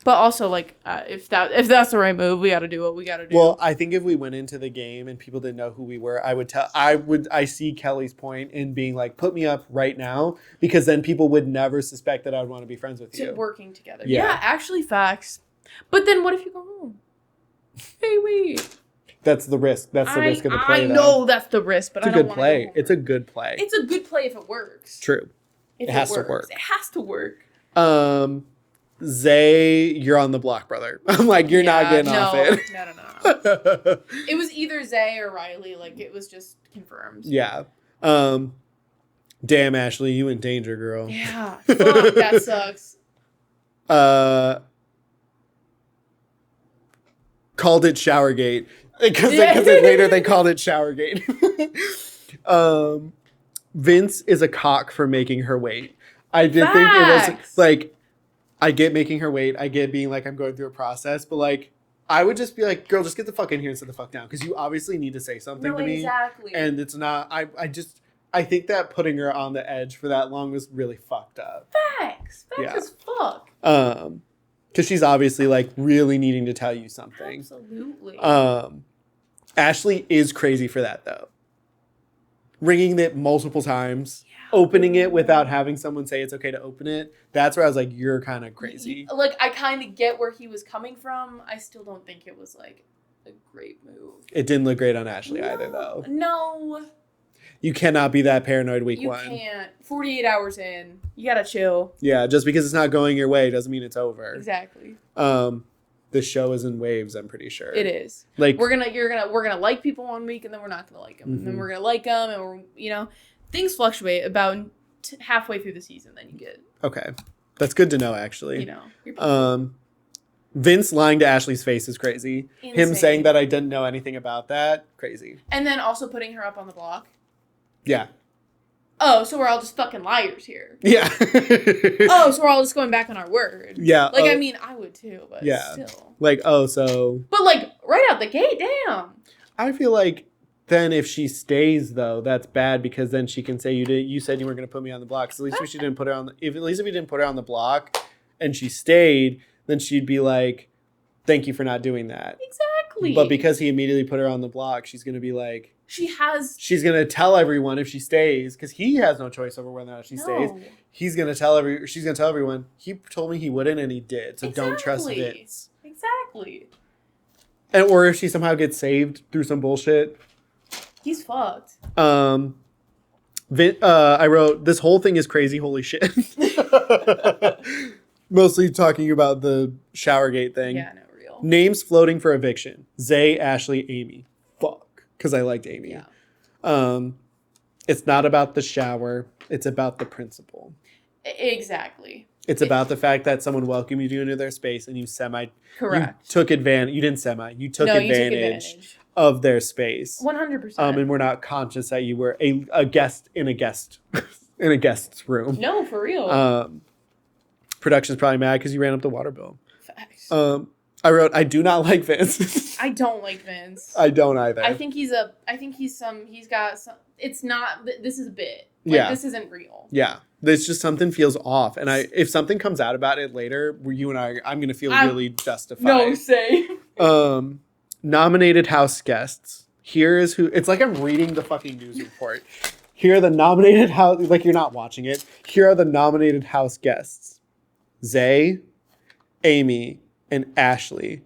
But also, like, if that's the right move, we got to do what we got to do. Well, I think if we went into the game and people didn't know who we were, I see Kelly's point in being like, put me up right now, because then people would never suspect that I would want to be friends with you. Working together. Yeah. Yeah, actually, facts. But then what if you go home? Hey, wait. That's the risk. That's the risk of the play. I know that's the risk, but it's I a don't good want to play. go It's a good play. It's a good play if it works. True. If it has to work. It has to work. Zay, you're on the block, brother. I'm like, you're not getting off it. No. It was either Zay or Riley. Like, it was just confirmed. Yeah. Damn, Ashley, you in danger, girl. Yeah. Fuck, that sucks. Called it Showergate. Because later they called it Showergate. Vince is a cock for making her wait. I did think it was, like, I get making her wait. I get being like, I'm going through a process. But, like, I would just be like, girl, just get the fuck in here and sit the fuck down. Because you obviously need to say something to me. Exactly. And it's not, I think that putting her on the edge for that long was really fucked up. Facts as fuck. Because she's obviously, like, really needing to tell you something. Absolutely. Ashley is crazy for that, though. Ringing it multiple times. Yeah. Opening it without having someone say it's okay to open it. That's where I was like, you're kind of crazy. Like, I kind of get where he was coming from. I still don't think it was, like, a great move. It didn't look great on Ashley either, though. No. You cannot be that paranoid week one. You can't. 48 hours in. You gotta chill. Yeah, just because it's not going your way doesn't mean it's over. Exactly. The show is in waves, I'm pretty sure. It is. Like, we're gonna like people one week and then we're not gonna like them. Mm-hmm. And then we're gonna like them and things fluctuate about halfway through the season, then you get. Okay. That's good to know, actually. Vince lying to Ashley's face is crazy. Insane. Him saying that I didn't know anything about that, crazy. And then also putting her up on the block. Yeah. Oh, so we're all just fucking liars here. Yeah. Oh, so we're all just going back on our word. Yeah. Like, I mean, I would too, but still. Like, so. But, like, right out the gate, damn. I feel like then if she stays, though, that's bad, because then she can say you said you weren't going to put me on the block. So at least if you didn't put her on if you didn't put her on the block and she stayed, then she'd be like, thank you for not doing that. Exactly. But because he immediately put her on the block, she's going to be like, she's going to tell everyone if she stays, because he has no choice over whether or not she stays. She's going to tell everyone, he told me he wouldn't and he did. So don't trust Vince. Exactly. And or if she somehow gets saved through some bullshit. He's fucked. I wrote, this whole thing is crazy, holy shit. Mostly talking about the Showergate thing. Yeah, no, real. Names floating for eviction. Zay, Ashley, Amy. Fuck. Because I liked Amy. Yeah. It's not about the shower. It's about the principle. Exactly. It's about the fact that someone welcomed you into their space and you Correct. You took advantage. You didn't you took advantage of their space. 100%. And we're not conscious that you were a guest in a guest's room. No, for real. Production's probably mad because you ran up the water bill. Facts. I wrote, I do not like Vince. I don't like Vince. I don't either. I think he's got some, it's not, this is a bit. Like, this isn't real. Yeah. There's just something feels off. And if something comes out about it later, where you and I'm going to feel really justified. No, say. Nominated house guests. Here is who, it's like I'm reading the fucking news report. Here are the nominated house, like you're not watching it. Here are the nominated house guests. Zay, Amy, and Ashley.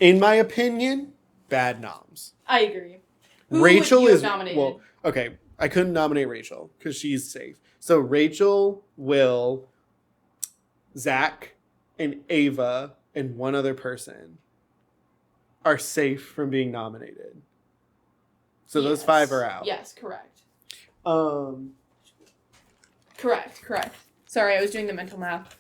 In my opinion, bad noms. I agree. Who Rachel would you is have nominated? Well, okay. I couldn't nominate Rachel because she's safe. So Rachel, Will, Zach, and Ava, and one other person are safe from being nominated. So those 5 are out. Yes, correct. Correct. Sorry, I was doing the mental math.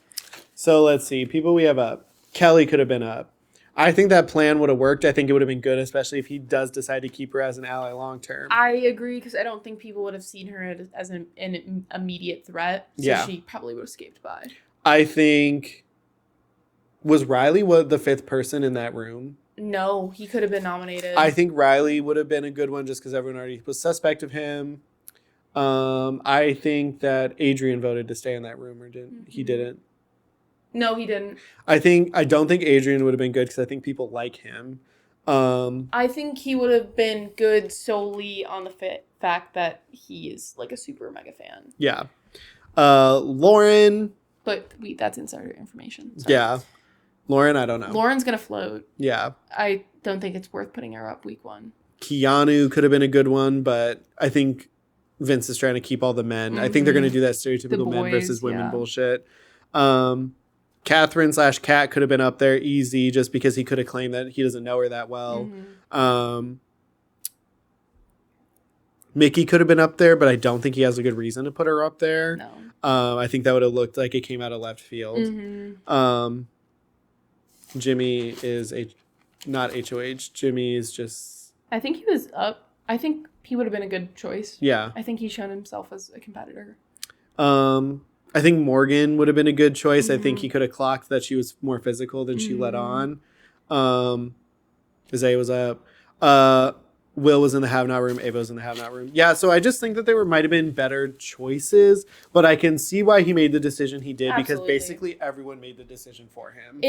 So let's see. People we have up. Kelly could have been up. I think that plan would have worked. I think it would have been good, especially if he does decide to keep her as an ally long term. I agree, because I don't think people would have seen her as an immediate threat. So she probably would have escaped by. I think... Was Riley the 5th person in that room? No, he could have been nominated. I think Riley would have been a good one just because everyone already was suspect of him. I think that Adrian voted to stay in that room, or didn't. He didn't. No, he didn't. I don't think Adrian would have been good because I think people like him. I think he would have been good solely on the fact that he is like a super mega fan. Yeah. Lauren. But that's insider information. Sorry. Yeah. Lauren, I don't know. Lauren's going to float. Yeah. I don't think it's worth putting her up week 1. Keanu could have been a good one, but I think Vince is trying to keep all the men. I think they're going to do that stereotypical men versus women bullshit. Catherine / Kat could have been up there easy just because he could have claimed that he doesn't know her that well. Mickey could have been up there, but I don't think he has a good reason to put her up there. No. I think that would have looked like it came out of left field. Jimmy is not HOH. Jimmy is just... I think he was up. I think he would have been a good choice. Yeah. I think he's shown himself as a competitor. I think Morgan would have been a good choice. I think he could have clocked that she was more physical than she let on. Isaiah was up. Will was in the have-not room. Ava was in the have-not room. Yeah, so I just think that there might have been better choices, but I can see why he made the decision he did. Absolutely. Because basically everyone made the decision for him.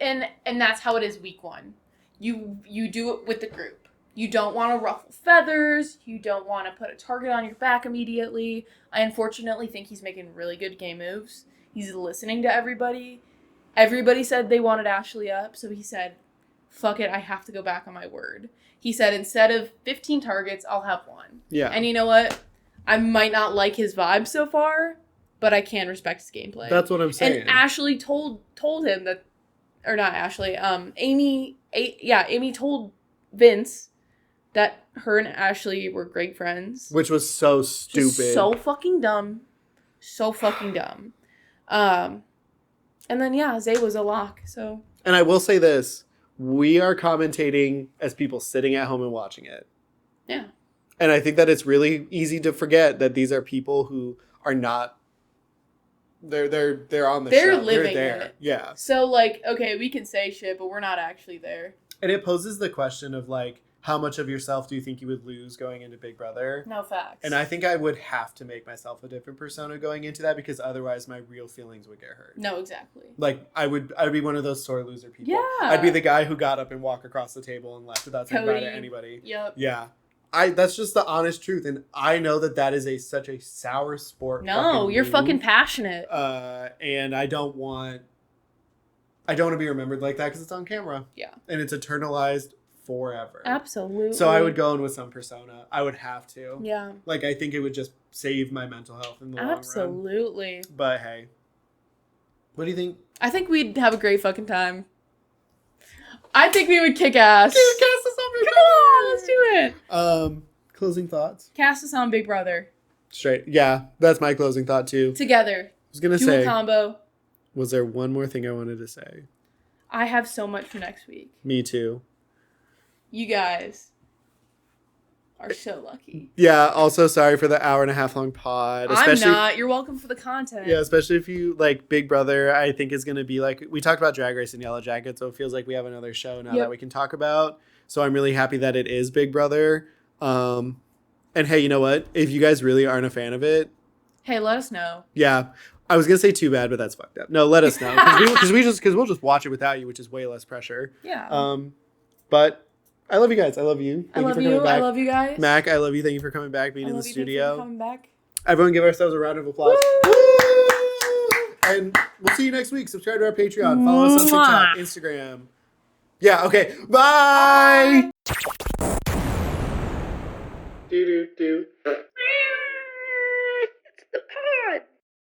And that's how it is week 1. You do it with the group. You don't want to ruffle feathers. You don't want to put a target on your back immediately. I unfortunately think he's making really good game moves. He's listening to everybody. Everybody said they wanted Ashley up, so he said, fuck it, I have to go back on my word. He said, instead of 15 targets, I'll have 1. Yeah. And you know what? I might not like his vibe so far, but I can respect his gameplay. That's what I'm saying. And Ashley told him that, or not Ashley, Amy told Vince that her and Ashley were great friends. Which was so stupid. Just so fucking dumb. So fucking dumb. And then, yeah, Zay was a lock, so. And I will say this. We are commentating as people sitting at home and watching it. Yeah. And I think that it's really easy to forget that these are people who are not... They're on the show. They're living there. it. Yeah. So, like, okay, we can say shit, but we're not actually there. And it poses the question of, like, how much of yourself do you think you would lose going into Big Brother? No facts. And I think I would have to make myself a different persona going into that because otherwise my real feelings would get hurt. No, exactly. Like, I would be one of those sore loser people. Yeah. I'd be the guy who got up and walked across the table and left without saying bye to anybody. Yep. Yeah. That's just the honest truth. And I know that is such a sour sport. No, you're fucking passionate. And I don't want to be remembered like that because it's on camera. Yeah. And it's eternalized forever. Absolutely. So I would go in with some persona. I would have to. Yeah. Like, I think it would just save my mental health in the long run. Absolutely. But hey. What do you think? I think we'd have a great fucking time. I think we would kick ass. Dude, cast us on Big Brother. Come on, let's do it. Closing thoughts? Cast us on Big Brother. Straight. Yeah, that's my closing thought too. Together. I was going to Dual say. combo. Was there one more thing I wanted to say? I have so much for next week. Me too. You guys are so lucky. Yeah, also sorry for the hour-and-a-half long pod. I'm not. You're welcome for the content. Yeah, especially if you like Big Brother, I think is going to be like, we talked about Drag Race and Yellow Jacket, so it feels like we have another show now that we can talk about. So I'm really happy that it is Big Brother. And hey, you know what? If you guys really aren't a fan of it. Hey, let us know. Yeah. I was going to say too bad, but that's fucked up. No, let us know. Because we'll just watch it without you, which is way less pressure. Yeah. But I love you guys. I love you. I love you. I love you guys. Mac, I love you. Thank you for coming back, being in the studio. Thank you for coming back. Everyone give ourselves a round of applause. Woo! And we'll see you next week. Subscribe to our Patreon. Follow us on TikTok, Instagram. Yeah, okay. Bye! Do, do, do.